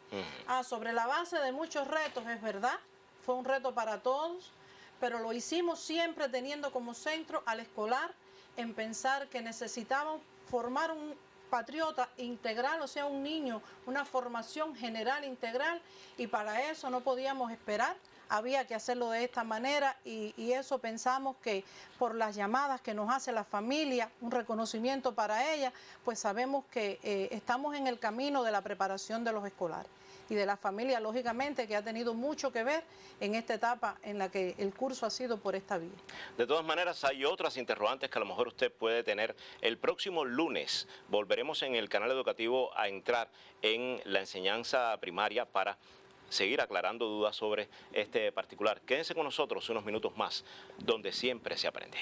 Sobre la base de muchos retos, es verdad, fue un reto para todos, pero lo hicimos siempre teniendo como centro al escolar en pensar que necesitábamos formar un patriota integral, o sea, un niño, una formación general integral, y para eso no podíamos esperar. Había que hacerlo de esta manera y eso pensamos que por las llamadas que nos hace la familia, un reconocimiento para ella, pues sabemos que estamos en el camino de la preparación de los escolares y de la familia, lógicamente, que ha tenido mucho que ver en esta etapa en la que el curso ha sido por esta vía. De todas maneras, hay otras interrogantes que a lo mejor usted puede tener. El próximo lunes volveremos en el canal educativo a entrar en la enseñanza primaria para seguir aclarando dudas sobre este particular. Quédense con nosotros unos minutos más, donde siempre se aprende.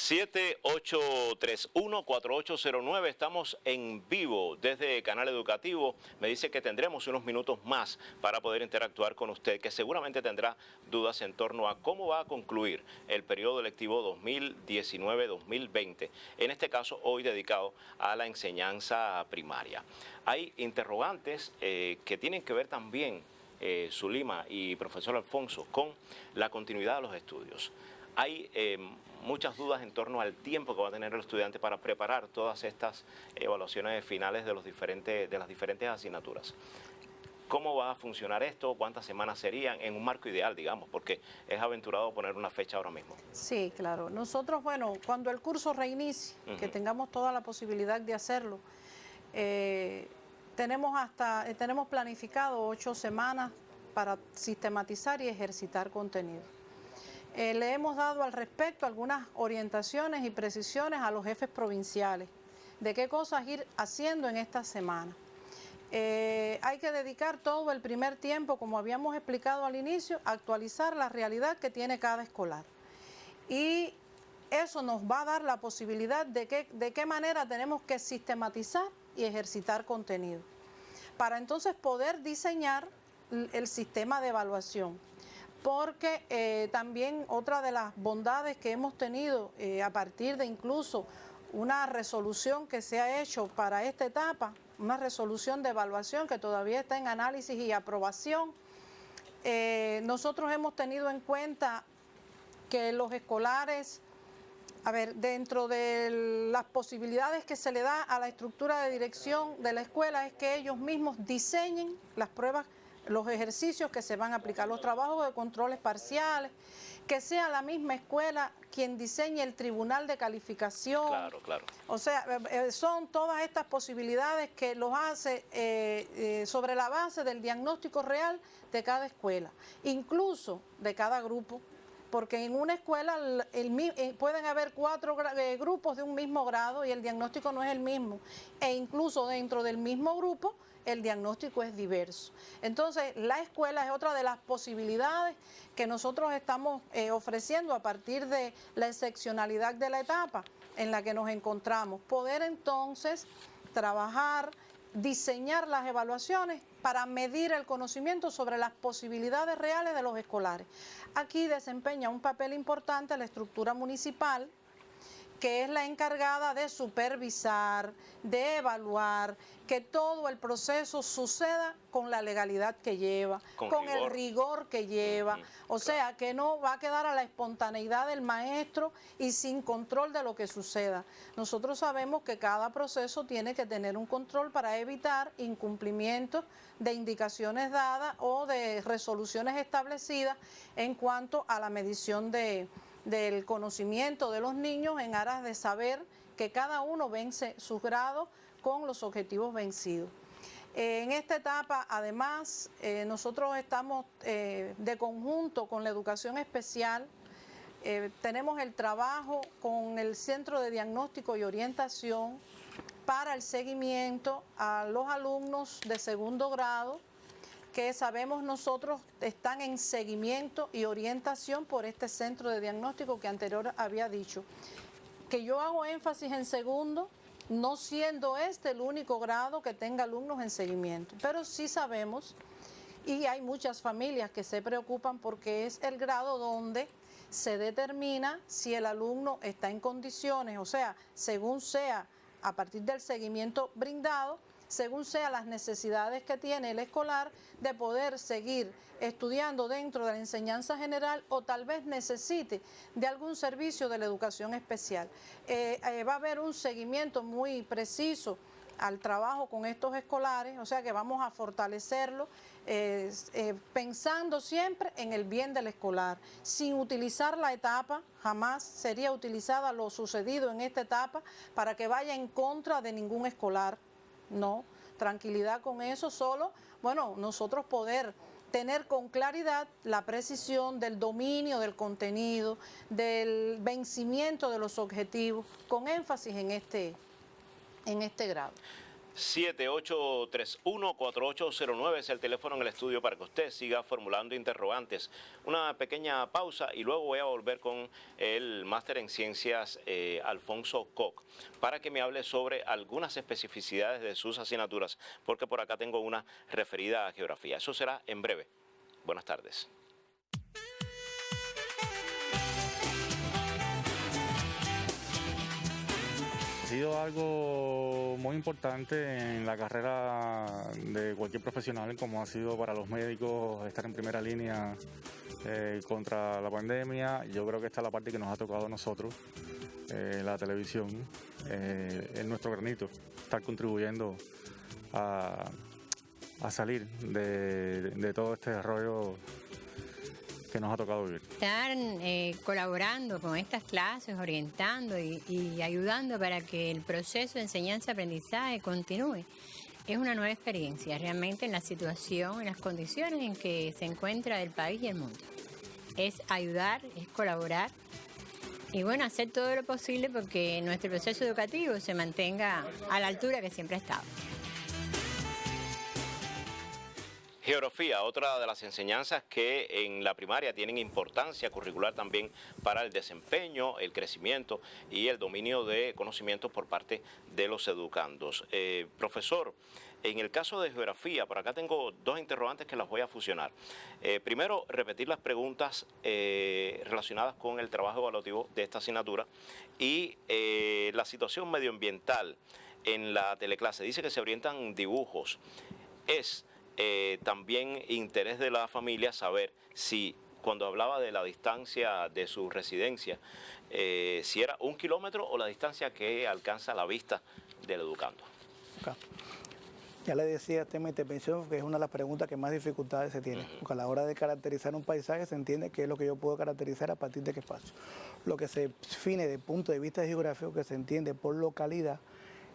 ...7831-4809... estamos en vivo desde Canal Educativo. Me dice que tendremos unos minutos más para poder interactuar con usted, que seguramente tendrá dudas en torno a cómo va a concluir el periodo lectivo 2019-2020, en este caso hoy dedicado a la enseñanza primaria. Hay interrogantes que tienen que ver también, Zulima y profesor Alfonso, con la continuidad de los estudios. Hay muchas dudas en torno al tiempo que va a tener el estudiante para preparar todas estas evaluaciones finales de las diferentes asignaturas. ¿Cómo va a funcionar esto? ¿Cuántas semanas serían? En un marco ideal, digamos, porque es aventurado poner una fecha ahora mismo. Sí, claro. Nosotros, bueno, cuando el curso reinicie, que tengamos toda la posibilidad de hacerlo, tenemos planificado 8 semanas para sistematizar y ejercitar contenido. Le hemos dado al respecto algunas orientaciones y precisiones a los jefes provinciales de qué cosas ir haciendo en esta semana. Hay que dedicar todo el primer tiempo, como habíamos explicado al inicio, a actualizar la realidad que tiene cada escolar. Y eso nos va a dar la posibilidad de qué manera tenemos que sistematizar y ejercitar contenido, para entonces poder diseñar el sistema de evaluación. Porque también otra de las bondades que hemos tenido a partir de incluso una resolución que se ha hecho para esta etapa, una resolución de evaluación que todavía está en análisis y aprobación, nosotros hemos tenido en cuenta que los escolares, dentro de las posibilidades que se le da a la estructura de dirección de la escuela es que ellos mismos diseñen las pruebas, los ejercicios que se van a aplicar, los trabajos de controles parciales, que sea la misma escuela quien diseñe el tribunal de calificación. Claro, claro. O sea, son todas estas posibilidades que los hace sobre la base del diagnóstico real de cada escuela, incluso de cada grupo, porque en una escuela pueden haber 4 grupos de un mismo grado y el diagnóstico no es el mismo, e incluso dentro del mismo grupo el diagnóstico es diverso. Entonces, la escuela es otra de las posibilidades que nosotros estamos ofreciendo a partir de la excepcionalidad de la etapa en la que nos encontramos. Poder entonces trabajar, diseñar las evaluaciones para medir el conocimiento sobre las posibilidades reales de los escolares. Aquí desempeña un papel importante la estructura municipal, que es la encargada de supervisar, de evaluar, que todo el proceso suceda con la legalidad que lleva, con el rigor que lleva. O sea, que no va a quedar a la espontaneidad del maestro y sin control de lo que suceda. Nosotros sabemos que cada proceso tiene que tener un control para evitar incumplimientos de indicaciones dadas o de resoluciones establecidas en cuanto a la medición del conocimiento de los niños en aras de saber que cada uno vence sus grados con los objetivos vencidos. En esta etapa, además, nosotros estamos de conjunto con la educación especial, tenemos el trabajo con el Centro de Diagnóstico y Orientación para el seguimiento a los alumnos de segundo grado, que sabemos nosotros están en seguimiento y orientación por este centro de diagnóstico que anterior había dicho. Que yo hago énfasis en segundo, no siendo este el único grado que tenga alumnos en seguimiento, pero sí sabemos, y hay muchas familias que se preocupan porque es el grado donde se determina si el alumno está en condiciones, o sea, según sea a partir del seguimiento brindado, según sean las necesidades que tiene el escolar de poder seguir estudiando dentro de la enseñanza general o tal vez necesite de algún servicio de la educación especial. Va a haber un seguimiento muy preciso al trabajo con estos escolares, o sea que vamos a fortalecerlo pensando siempre en el bien del escolar, sin utilizar la etapa, jamás sería utilizada lo sucedido en esta etapa para que vaya en contra de ningún escolar. No, tranquilidad con eso, solo, bueno, nosotros poder tener con claridad la precisión del dominio del contenido, del vencimiento de los objetivos, con énfasis en este grado. 7831-4809 es el teléfono en el estudio para que usted siga formulando interrogantes. Una pequeña pausa y luego voy a volver con el máster en ciencias Alfonso Koch para que me hable sobre algunas especificidades de sus asignaturas, porque por acá tengo una referida a geografía. Eso será en breve. Buenas tardes. Ha sido algo muy importante en la carrera de cualquier profesional, como ha sido para los médicos estar en primera línea contra la pandemia. Yo creo que esta es la parte que nos ha tocado a nosotros, la televisión, en nuestro granito, estar contribuyendo a salir de todo este rollo que nos ha tocado vivir. Estar colaborando con estas clases, orientando y ayudando para que el proceso de enseñanza-aprendizaje continúe. Es una nueva experiencia, realmente en la situación, en las condiciones en que se encuentra el país y el mundo. Es ayudar, es colaborar y bueno, hacer todo lo posible porque nuestro proceso educativo se mantenga a la altura que siempre ha estado. Geografía, otra de las enseñanzas que en la primaria tienen importancia curricular también para el desempeño, el crecimiento y el dominio de conocimientos por parte de los educandos. Profesor, en el caso de geografía, por acá tengo dos interrogantes que las voy a fusionar. Primero, repetir las preguntas relacionadas con el trabajo evaluativo de esta asignatura y la situación medioambiental en la teleclase. Dice que se orientan dibujos. También interés de la familia saber si, cuando hablaba de la distancia de su residencia, si era 1 kilómetro o la distancia que alcanza la vista del educando. Okay. Ya le decía, tema de intervención, que es una de las preguntas que más dificultades se tiene, porque a la hora de caracterizar un paisaje se entiende qué es lo que yo puedo caracterizar a partir de qué espacio. Lo que se define desde el punto de vista geográfico, que se entiende por localidad,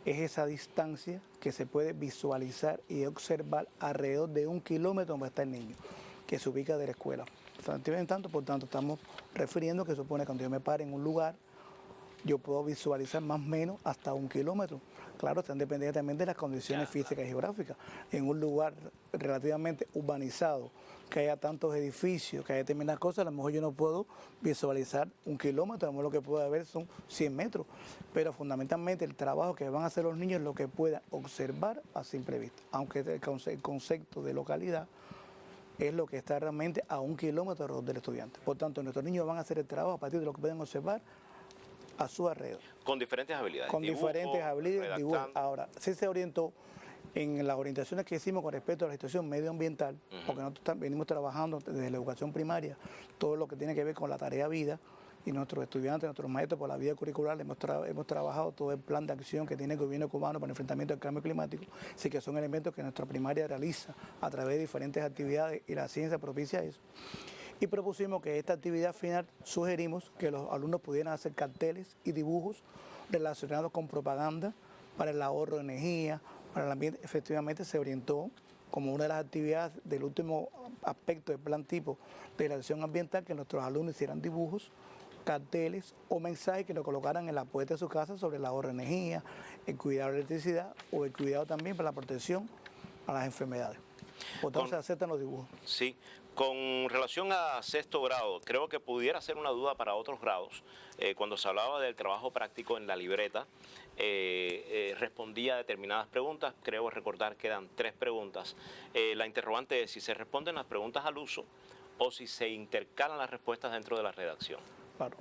es esa distancia que se puede visualizar y observar alrededor de 1 kilómetro donde está el niño, que se ubica de la escuela. Por tanto, estamos refiriendo que supone que cuando yo me pare en un lugar, yo puedo visualizar más o menos hasta 1 kilómetro. Claro, están dependiendo también de las condiciones físicas y geográficas. En un lugar relativamente urbanizado, que haya tantos edificios, que haya determinadas cosas, a lo mejor yo no puedo visualizar 1 kilómetro, a lo mejor lo que puedo ver son 100 metros. Pero fundamentalmente el trabajo que van a hacer los niños es lo que puedan observar a simple vista, aunque el concepto de localidad es lo que está realmente a 1 kilómetro alrededor del estudiante. Por tanto, nuestros niños van a hacer el trabajo a partir de lo que pueden observar a su alrededor. Con diferentes habilidades. Con diferentes habilidades. Ahora, sí se orientó en las orientaciones que hicimos con respecto a la situación medioambiental, porque nosotros venimos trabajando desde la educación primaria, todo lo que tiene que ver con la tarea vida, y nuestros estudiantes, nuestros maestros por la vida curricular, hemos trabajado todo el plan de acción que tiene el gobierno cubano para el enfrentamiento al cambio climático, así que son elementos que nuestra primaria realiza a través de diferentes actividades y la ciencia propicia eso. Y propusimos que esta actividad final sugerimos que los alumnos pudieran hacer carteles y dibujos relacionados con propaganda para el ahorro de energía, para el ambiente. Efectivamente se orientó como una de las actividades del último aspecto del plan tipo de la acción ambiental, que nuestros alumnos hicieran dibujos, carteles o mensajes que lo colocaran en la puerta de su casa sobre el ahorro de energía, el cuidado de la electricidad o el cuidado también para la protección a las enfermedades. Por tanto, se aceptan los dibujos. Sí. Con relación a sexto grado, creo que pudiera ser una duda para otros grados. Cuando se hablaba del trabajo práctico en la libreta, respondía a determinadas preguntas. Creo recordar que eran 3 preguntas. La interrogante es si se responden las preguntas al uso o si se intercalan las respuestas dentro de la redacción. Claro.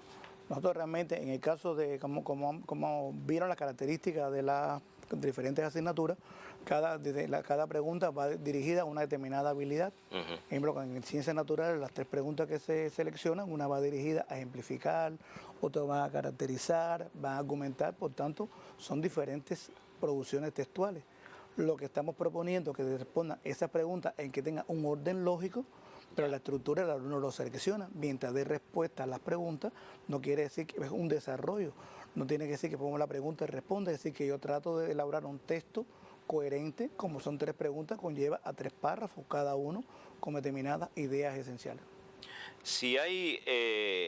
Nosotros realmente, en el caso de, como vieron las características de las diferentes asignaturas, cada pregunta va dirigida a una determinada habilidad. Por ejemplo, en ciencias naturales, las 3 preguntas que se seleccionan, una va dirigida a ejemplificar, otra va a caracterizar, va a argumentar, por tanto, son diferentes producciones textuales. Lo que estamos proponiendo es que respondan esas preguntas en que tengan un orden lógico, pero la estructura el alumno lo selecciona. Mientras dé respuesta a las preguntas, no quiere decir que es un desarrollo. No tiene que decir que pongo la pregunta y responde, es decir, que yo trato de elaborar un texto coherente, como son 3 preguntas, conlleva a 3 párrafos, cada uno con determinadas ideas esenciales. Si hay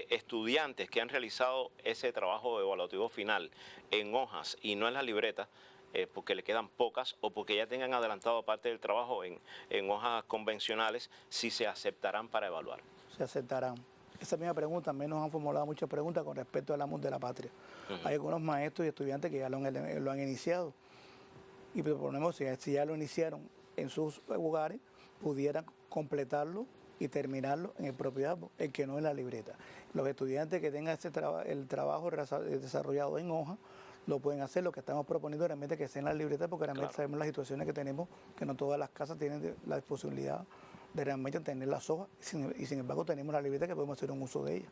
estudiantes que han realizado ese trabajo evaluativo final en hojas y no en la libreta, porque le quedan pocas o porque ya tengan adelantado parte del trabajo en hojas convencionales, si se aceptarán para evaluar. Se aceptarán. Esa misma pregunta, también nos han formulado muchas preguntas con respecto al amor de la patria. Hay algunos maestros y estudiantes que ya lo han iniciado. Y proponemos, si ya lo iniciaron en sus lugares, pudieran completarlo y terminarlo en el propio árbol, el que no en la libreta. Los estudiantes que tengan el trabajo desarrollado en hoja, lo pueden hacer. Lo que estamos proponiendo realmente es que sea en la libreta, porque realmente sabemos las situaciones que tenemos, que no todas las casas tienen la posibilidad de realmente tener las hojas, y sin embargo tenemos la libreta que podemos hacer un uso de ella.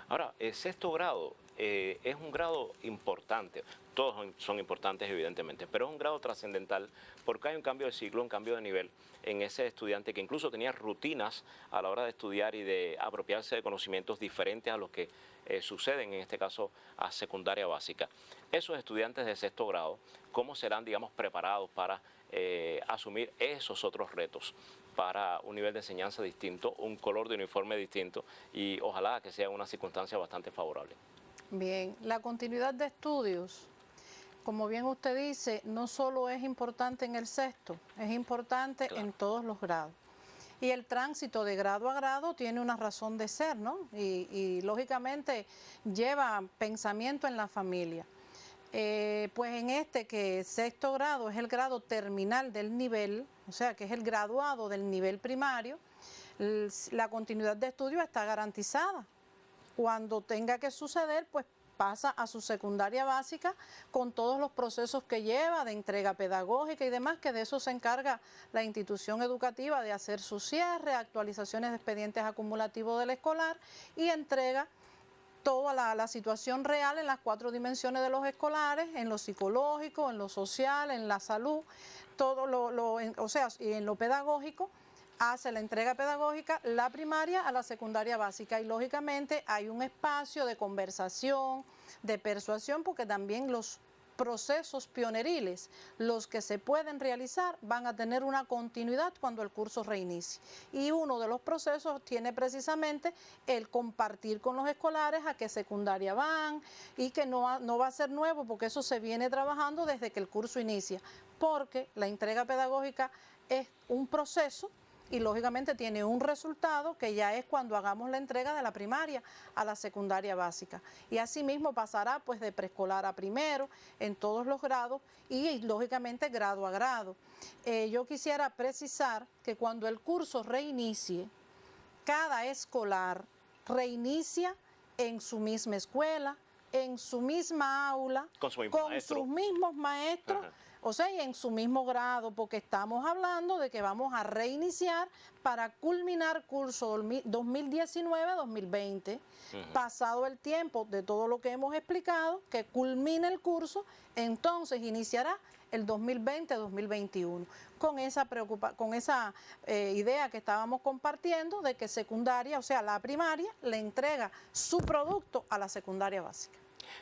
Ahora, el 6º grado es un grado importante, todos son importantes evidentemente, pero es un grado trascendental porque hay un cambio de ciclo, un cambio de nivel en ese estudiante que incluso tenía rutinas a la hora de estudiar y de apropiarse de conocimientos diferentes a los que suceden, en este caso, a secundaria básica. Esos estudiantes de 6º grado, ¿cómo serán, digamos, preparados para asumir esos otros retos? Para un nivel de enseñanza distinto, un color de uniforme distinto y ojalá que sea una circunstancia bastante favorable. Bien, la continuidad de estudios, como bien usted dice, no solo es importante en el 6º, es importante en todos los grados. Y el tránsito de grado a grado tiene una razón de ser, ¿no? Y lógicamente lleva pensamiento en la familia. Pues en este que 6º grado es el grado terminal del nivel, o sea que es el graduado del nivel primario, la continuidad de estudio está garantizada. Cuando tenga que suceder, pues pasa a su secundaria básica con todos los procesos que lleva de entrega pedagógica y demás, que de eso se encarga la institución educativa, de hacer su cierre, actualizaciones de expedientes acumulativos del escolar y entrega toda la situación real en las 4 dimensiones de los escolares, en lo psicológico, en lo social, en la salud, todo y en lo pedagógico. Hace la entrega pedagógica, la primaria a la secundaria básica, y lógicamente hay un espacio de conversación, de persuasión, porque también los procesos pioneriles, los que se pueden realizar, van a tener una continuidad cuando el curso reinicie. Y uno de los procesos tiene precisamente el compartir con los escolares a qué secundaria van, y que no va a ser nuevo, porque eso se viene trabajando desde que el curso inicia, porque la entrega pedagógica es un proceso y lógicamente tiene un resultado que ya es cuando hagamos la entrega de la primaria a la secundaria básica. Y asimismo pasará pues de preescolar a primero en todos los grados y lógicamente grado a grado. Yo quisiera precisar que cuando el curso reinicie, cada escolar reinicia en su misma escuela, en su misma aula, con sus mismos maestros. O sea, y en su mismo grado, porque estamos hablando de que vamos a reiniciar para culminar curso 2019-2020. Pasado el tiempo de todo lo que hemos explicado, que culmine el curso, entonces iniciará el 2020-2021. Con esa idea que estábamos compartiendo de que secundaria, o sea, la primaria, le entrega su producto a la secundaria básica.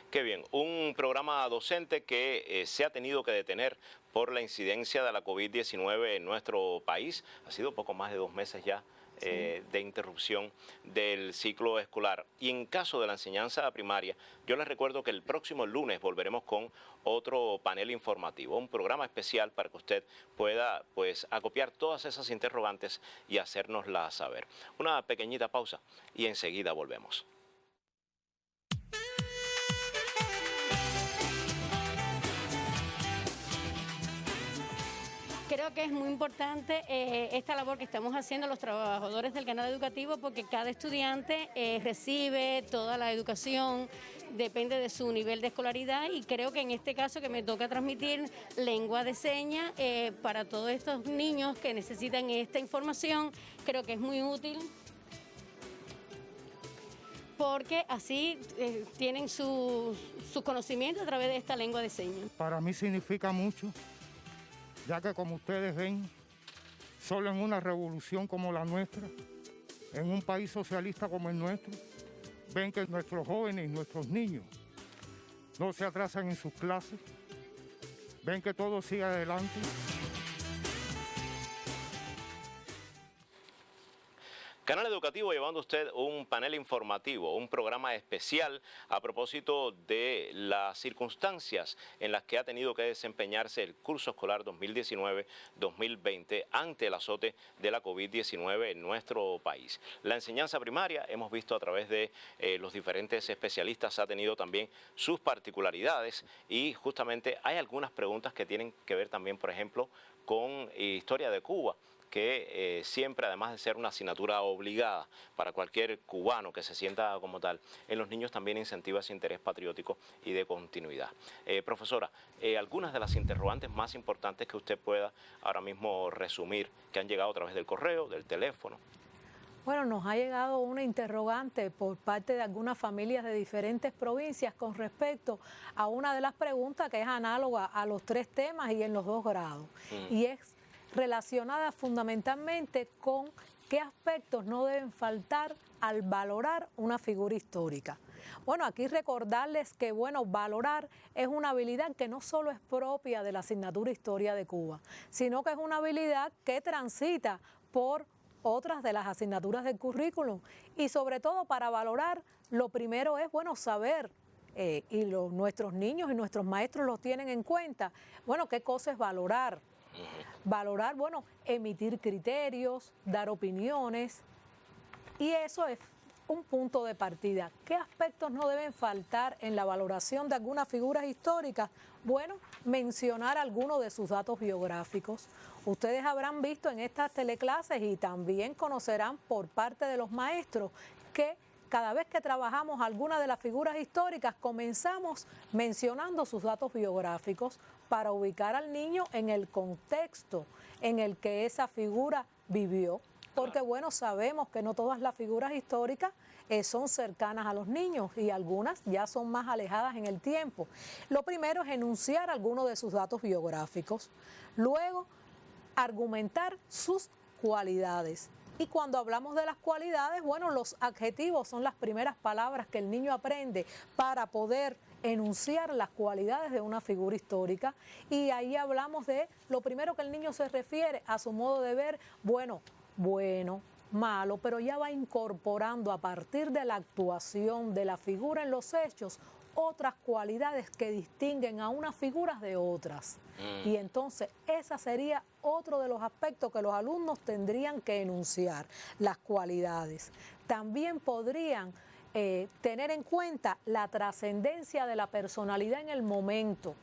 Qué bien, un programa docente que se ha tenido que detener por la incidencia de la COVID-19 en nuestro país. Ha sido poco más de 2 meses ya de interrupción del ciclo escolar. Y en caso de la enseñanza primaria, yo les recuerdo que el próximo lunes volveremos con otro panel informativo, un programa especial para que usted pueda pues acopiar todas esas interrogantes y hacérnoslas saber. Una pequeñita pausa y enseguida volvemos. Creo que es muy importante esta labor que estamos haciendo los trabajadores del canal educativo, porque cada estudiante recibe toda la educación, depende de su nivel de escolaridad, y creo que en este caso que me toca transmitir lengua de señas para todos estos niños que necesitan esta información, creo que es muy útil, porque así tienen su conocimiento a través de esta lengua de señas. Para mí significa mucho, ya que como ustedes ven, solo en una revolución como la nuestra, en un país socialista como el nuestro, ven que nuestros jóvenes y nuestros niños no se atrasan en sus clases, ven que todo sigue adelante. Canal Educativo llevando a usted un panel informativo, un programa especial a propósito de las circunstancias en las que ha tenido que desempeñarse el curso escolar 2019-2020 ante el azote de la COVID-19 en nuestro país. La enseñanza primaria, hemos visto a través de los diferentes especialistas, ha tenido también sus particularidades, y justamente hay algunas preguntas que tienen que ver también, por ejemplo, con historia de Cuba, que siempre, además de ser una asignatura obligada para cualquier cubano que se sienta como tal, en los niños también incentiva ese interés patriótico y de continuidad. Profesora, algunas de las interrogantes más importantes que usted pueda ahora mismo resumir, que han llegado a través del correo, del teléfono. Bueno, nos ha llegado una interrogante por parte de algunas familias de diferentes provincias con respecto a una de las preguntas que es análoga a los 3 temas y en los 2 grados. Y es relacionada fundamentalmente con qué aspectos no deben faltar al valorar una figura histórica. Bueno, aquí recordarles que, valorar es una habilidad que no solo es propia de la asignatura Historia de Cuba, sino que es una habilidad que transita por otras de las asignaturas del currículum. Y sobre todo, para valorar, lo primero es, saber, y nuestros niños y nuestros maestros los tienen en cuenta, qué cosa es valorar. Valorar, emitir criterios, dar opiniones, y eso es un punto de partida. ¿Qué aspectos no deben faltar en la valoración de algunas figuras históricas? Bueno, mencionar algunos de sus datos biográficos. Ustedes habrán visto en estas teleclases y también conocerán por parte de los maestros que cada vez que trabajamos alguna de las figuras históricas comenzamos mencionando sus datos biográficos para ubicar al niño en el contexto en el que esa figura vivió. Porque sabemos que no todas las figuras históricas son cercanas a los niños y algunas ya son más alejadas en el tiempo. Lo primero es enunciar algunos de sus datos biográficos. Luego, argumentar sus cualidades. Y cuando hablamos de las cualidades, los adjetivos son las primeras palabras que el niño aprende para poder enunciar las cualidades de una figura histórica. Y ahí hablamos de lo primero que el niño se refiere a su modo de ver, bueno, malo, pero ya va incorporando a partir de la actuación de la figura en los hechos otras cualidades que distinguen a unas figuras de otras. Y entonces ese sería otro de los aspectos que los alumnos tendrían que enunciar, las cualidades. También podrían tener en cuenta la trascendencia de la personalidad en el momento,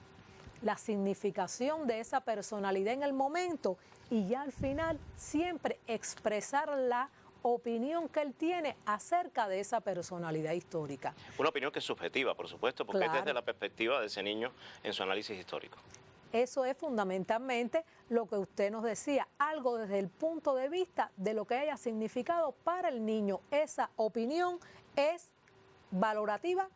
la significación de esa personalidad en el momento, y ya al final siempre expresar la opinión que él tiene acerca de esa personalidad histórica. Una opinión que es subjetiva, por supuesto, porque es desde la perspectiva de ese niño en su análisis histórico. Eso es fundamentalmente lo que usted nos decía, algo desde el punto de vista de lo que haya significado para el niño. Esa opinión es valorativa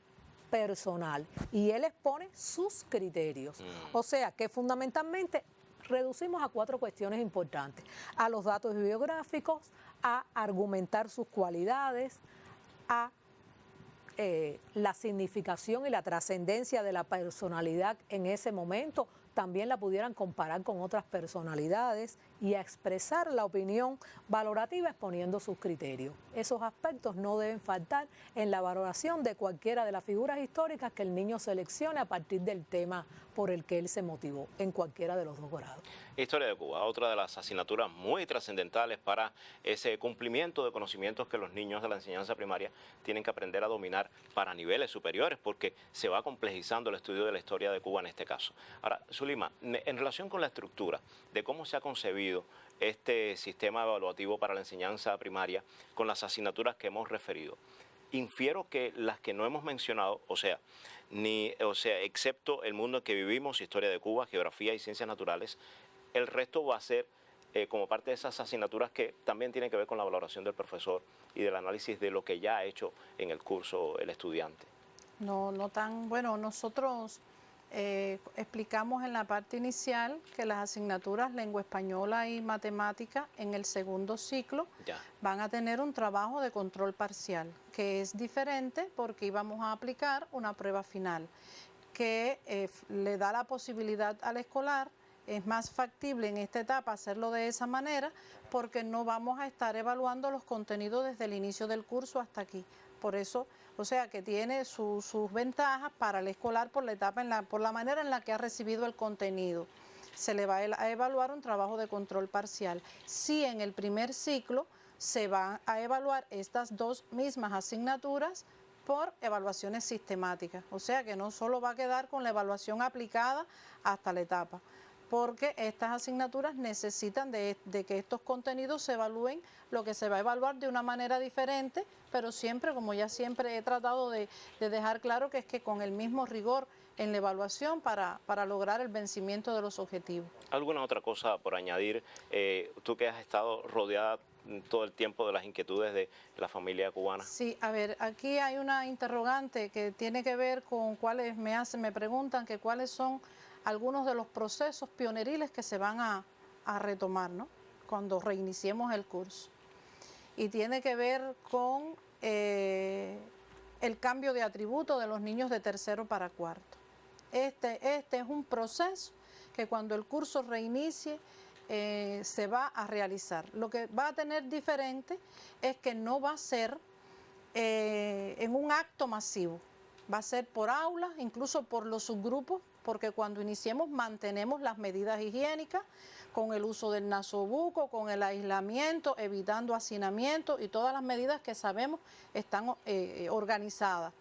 personal y él expone sus criterios. O sea que fundamentalmente reducimos a 4 cuestiones importantes: a los datos biográficos, a argumentar sus cualidades, a la significación y la trascendencia de la personalidad en ese momento, también la pudieran comparar con otras personalidades, y a expresar la opinión valorativa exponiendo sus criterios. Esos aspectos no deben faltar en la valoración de cualquiera de las figuras históricas que el niño seleccione a partir del tema por el que él se motivó, en cualquiera de los 2 grados. Historia de Cuba, otra de las asignaturas muy trascendentales para ese cumplimiento de conocimientos que los niños de la enseñanza primaria tienen que aprender a dominar para niveles superiores, porque se va complejizando el estudio de la historia de Cuba en este caso. Ahora, Zulima, en relación con la estructura de cómo se ha concebido este sistema evaluativo para la enseñanza primaria con las asignaturas que hemos referido, infiero que las que no hemos mencionado, excepto el mundo en que vivimos, historia de Cuba, geografía y ciencias naturales, el resto va a ser como parte de esas asignaturas que también tienen que ver con la valoración del profesor y del análisis de lo que ya ha hecho en el curso el estudiante. No tan bueno. Nosotros explicamos en la parte inicial que las asignaturas lengua española y matemática en el segundo ciclo van a tener un trabajo de control parcial, que es diferente porque íbamos a aplicar una prueba final que le da la posibilidad al escolar. Es más factible en esta etapa hacerlo de esa manera porque no vamos a estar evaluando los contenidos desde el inicio del curso hasta aquí. Por eso, o sea que tiene sus ventajas para el escolar por la etapa, por la manera en la que ha recibido el contenido. Se le va a evaluar un trabajo de control parcial. Si en el primer ciclo se van a evaluar estas dos mismas asignaturas por evaluaciones sistemáticas. O sea que no solo va a quedar con la evaluación aplicada hasta la etapa, porque estas asignaturas necesitan de que estos contenidos se evalúen, lo que se va a evaluar de una manera diferente, pero siempre, como ya siempre he tratado de dejar claro, que es que con el mismo rigor en la evaluación para lograr el vencimiento de los objetivos. ¿Alguna otra cosa por añadir? Tú que has estado rodeada todo el tiempo de las inquietudes de la familia cubana. Sí, a ver, aquí hay una interrogante que tiene que ver con cuáles me preguntan que cuáles son algunos de los procesos pioneriles que se van a retomar, ¿no?, cuando reiniciemos el curso. Y tiene que ver con el cambio de atributo de los niños de tercero para cuarto. Este es un proceso que cuando el curso reinicie se va a realizar. Lo que va a tener diferente es que no va a ser en un acto masivo, va a ser por aulas, incluso por los subgrupos, porque cuando iniciemos mantenemos las medidas higiénicas con el uso del nasobuco, con el aislamiento, evitando hacinamiento y todas las medidas que sabemos están organizadas.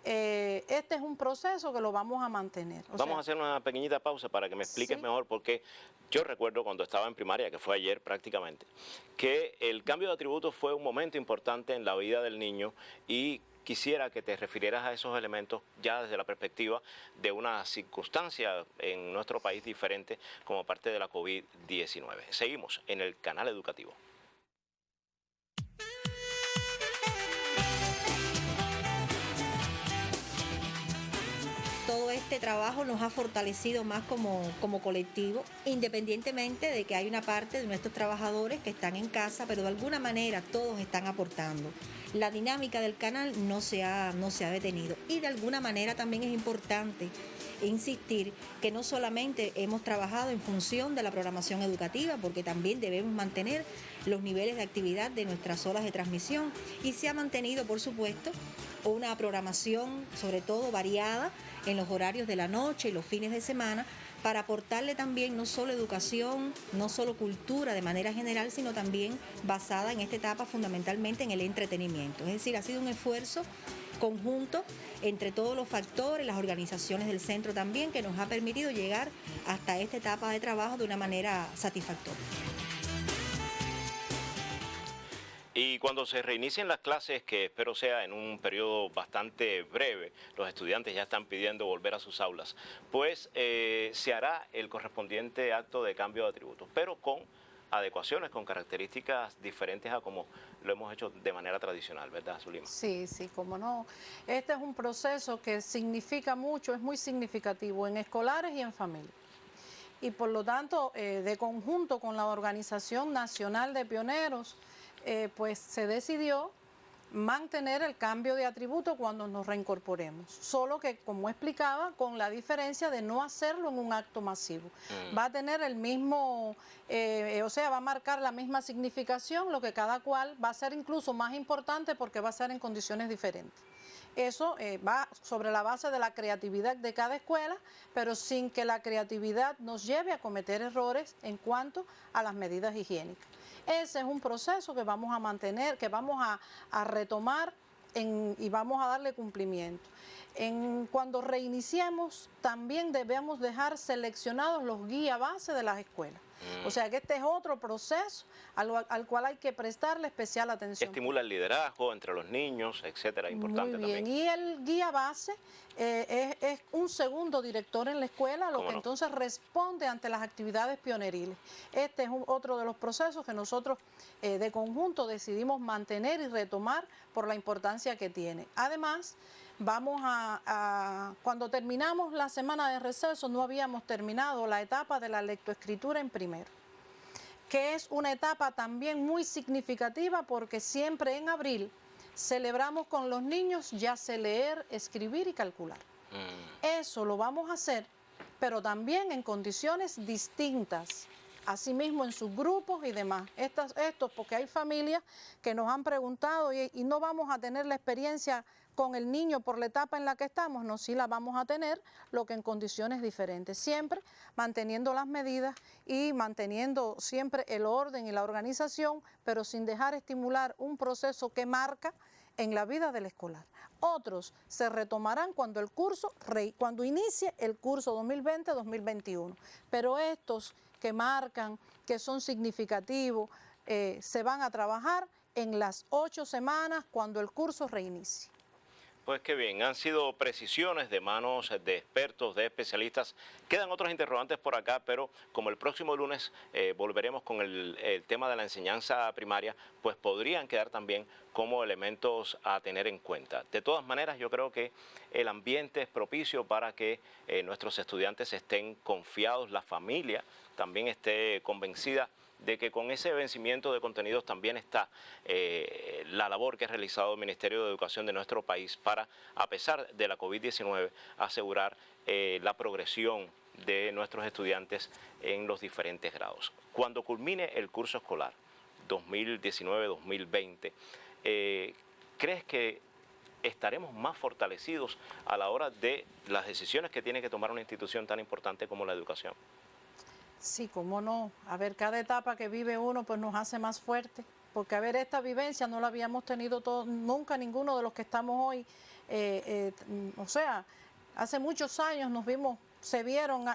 Este es un proceso que lo vamos a mantener. Vamos a hacer una pequeñita pausa para que me expliques mejor, porque yo recuerdo cuando estaba en primaria, que fue ayer prácticamente, que el cambio de atributos fue un momento importante en la vida del niño y quisiera que te refirieras a esos elementos ya desde la perspectiva de una circunstancia en nuestro país diferente como parte de la COVID-19. Seguimos en el canal educativo. Todo este trabajo nos ha fortalecido más como colectivo, independientemente de que hay una parte de nuestros trabajadores que están en casa, pero de alguna manera todos están aportando. La dinámica del canal no se ha detenido y de alguna manera también es importante insistir que no solamente hemos trabajado en función de la programación educativa, porque también debemos mantener los niveles de actividad de nuestras horas de transmisión y se ha mantenido, por supuesto, una programación sobre todo variada en los horarios de la noche y los fines de semana para aportarle también no solo educación, no solo cultura de manera general, sino también basada en esta etapa fundamentalmente en el entretenimiento. Es decir, ha sido un esfuerzo conjunto entre todos los factores, las organizaciones del centro también, que nos ha permitido llegar hasta esta etapa de trabajo de una manera satisfactoria. Y cuando se reinicien las clases, que espero sea en un periodo bastante breve, los estudiantes ya están pidiendo volver a sus aulas, pues se hará el correspondiente acto de cambio de atributos, pero con adecuaciones, con características diferentes a como lo hemos hecho de manera tradicional, ¿verdad, Zulima? Sí, cómo no. Este es un proceso que significa mucho, es muy significativo en escolares y en familias. Y por lo tanto, de conjunto con la Organización Nacional de Pioneros, pues se decidió mantener el cambio de atributo cuando nos reincorporemos, solo que, como explicaba, con la diferencia de no hacerlo en un acto masivo. Va a tener el mismo, va a marcar la misma significación, lo que cada cual va a ser incluso más importante porque va a ser en condiciones diferentes. Eso va sobre la base de la creatividad de cada escuela, pero sin que la creatividad nos lleve a cometer errores en cuanto a las medidas higiénicas. Ese es un proceso que vamos a mantener, que vamos a retomar y vamos a darle cumplimiento. Cuando reiniciemos, también debemos dejar seleccionados los guías base de las escuelas. O sea que este es otro proceso al cual hay que prestarle especial atención. Estimula el liderazgo entre los niños, etcétera, importante Muy bien. también. Y el guía base es un segundo director en la escuela, lo que entonces responde ante las actividades pioneriles. Este es otro de los procesos que nosotros de conjunto decidimos mantener y retomar por la importancia que tiene. Además, cuando terminamos la semana de receso, no habíamos terminado la etapa de la lectoescritura en primero, que es una etapa también muy significativa porque siempre en abril celebramos con los niños ya sé leer, escribir y calcular. Eso lo vamos a hacer, pero también en condiciones distintas, asimismo en sus grupos y demás. Esto porque hay familias que nos han preguntado y no vamos a tener la experiencia con el niño por la etapa en la que estamos, no, sí la vamos a tener, lo que en condiciones diferentes, siempre manteniendo las medidas y manteniendo siempre el orden y la organización, pero sin dejar estimular un proceso que marca en la vida del escolar. Otros se retomarán cuando inicie el curso 2020-2021, pero estos que marcan, que son significativos, se van a trabajar en las 8 semanas cuando el curso reinicie. Pues qué bien, han sido precisiones de manos de expertos, de especialistas. Quedan otros interrogantes por acá, pero como el próximo lunes volveremos con el tema de la enseñanza primaria, pues podrían quedar también como elementos a tener en cuenta. De todas maneras, yo creo que el ambiente es propicio para que nuestros estudiantes estén confiados, la familia también esté convencida de que con ese vencimiento de contenidos también está la labor que ha realizado el Ministerio de Educación de nuestro país para, a pesar de la COVID-19, asegurar la progresión de nuestros estudiantes en los diferentes grados. Cuando culmine el curso escolar 2019-2020, ¿crees que estaremos más fortalecidos a la hora de las decisiones que tiene que tomar una institución tan importante como la educación? Sí, cómo no. A ver, cada etapa que vive uno pues nos hace más fuerte, porque a ver, esta vivencia no la habíamos tenido nunca ninguno de los que estamos hoy. O sea, hace muchos años se vieron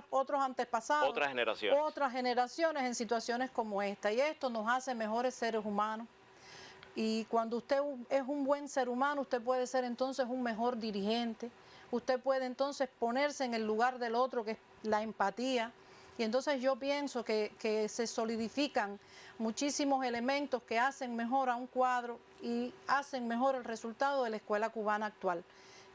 otros antepasados. Otras generaciones en situaciones como esta. Y esto nos hace mejores seres humanos. Y cuando usted es un buen ser humano, usted puede ser entonces un mejor dirigente. Usted puede entonces ponerse en el lugar del otro, que es la empatía. Y entonces yo pienso que se solidifican muchísimos elementos que hacen mejor a un cuadro y hacen mejor el resultado de la escuela cubana actual.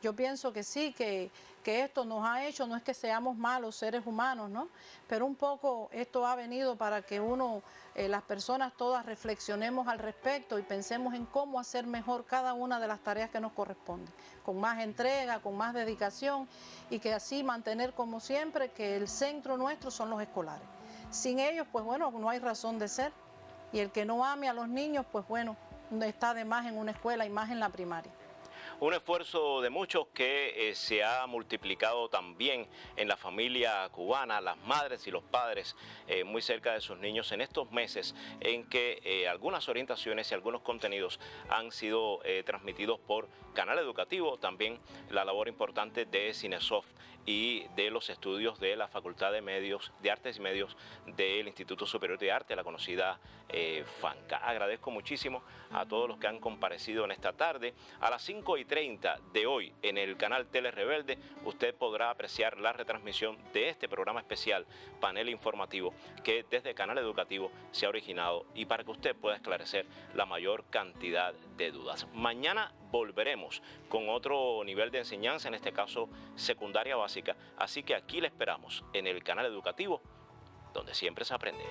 Yo pienso que sí, que esto nos ha hecho, no es que seamos malos seres humanos, ¿no? Pero un poco esto ha venido para que las personas todas reflexionemos al respecto y pensemos en cómo hacer mejor cada una de las tareas que nos corresponden, con más entrega, con más dedicación y que así mantener como siempre que el centro nuestro son los escolares. Sin ellos, pues bueno, no hay razón de ser. Y el que no ame a los niños, pues bueno, está de más en una escuela y más en la primaria. Un esfuerzo de muchos que se ha multiplicado también en la familia cubana, las madres y los padres muy cerca de sus niños en estos meses en que algunas orientaciones y algunos contenidos han sido transmitidos por Canal Educativo, también la labor importante de Cinesoft y de los estudios de la Facultad de Artes y Medios del Instituto Superior de Arte, la conocida FANCA. Agradezco muchísimo a todos los que han comparecido en esta tarde. A las 5:30 de hoy en el canal Tele Rebelde usted podrá apreciar la retransmisión de este programa especial, Panel Informativo, que desde Canal Educativo se ha originado y para que usted pueda esclarecer la mayor cantidad de dudas. Mañana volveremos con otro nivel de enseñanza, en este caso secundaria básica, así que aquí le esperamos en el Canal Educativo, donde siempre se aprende.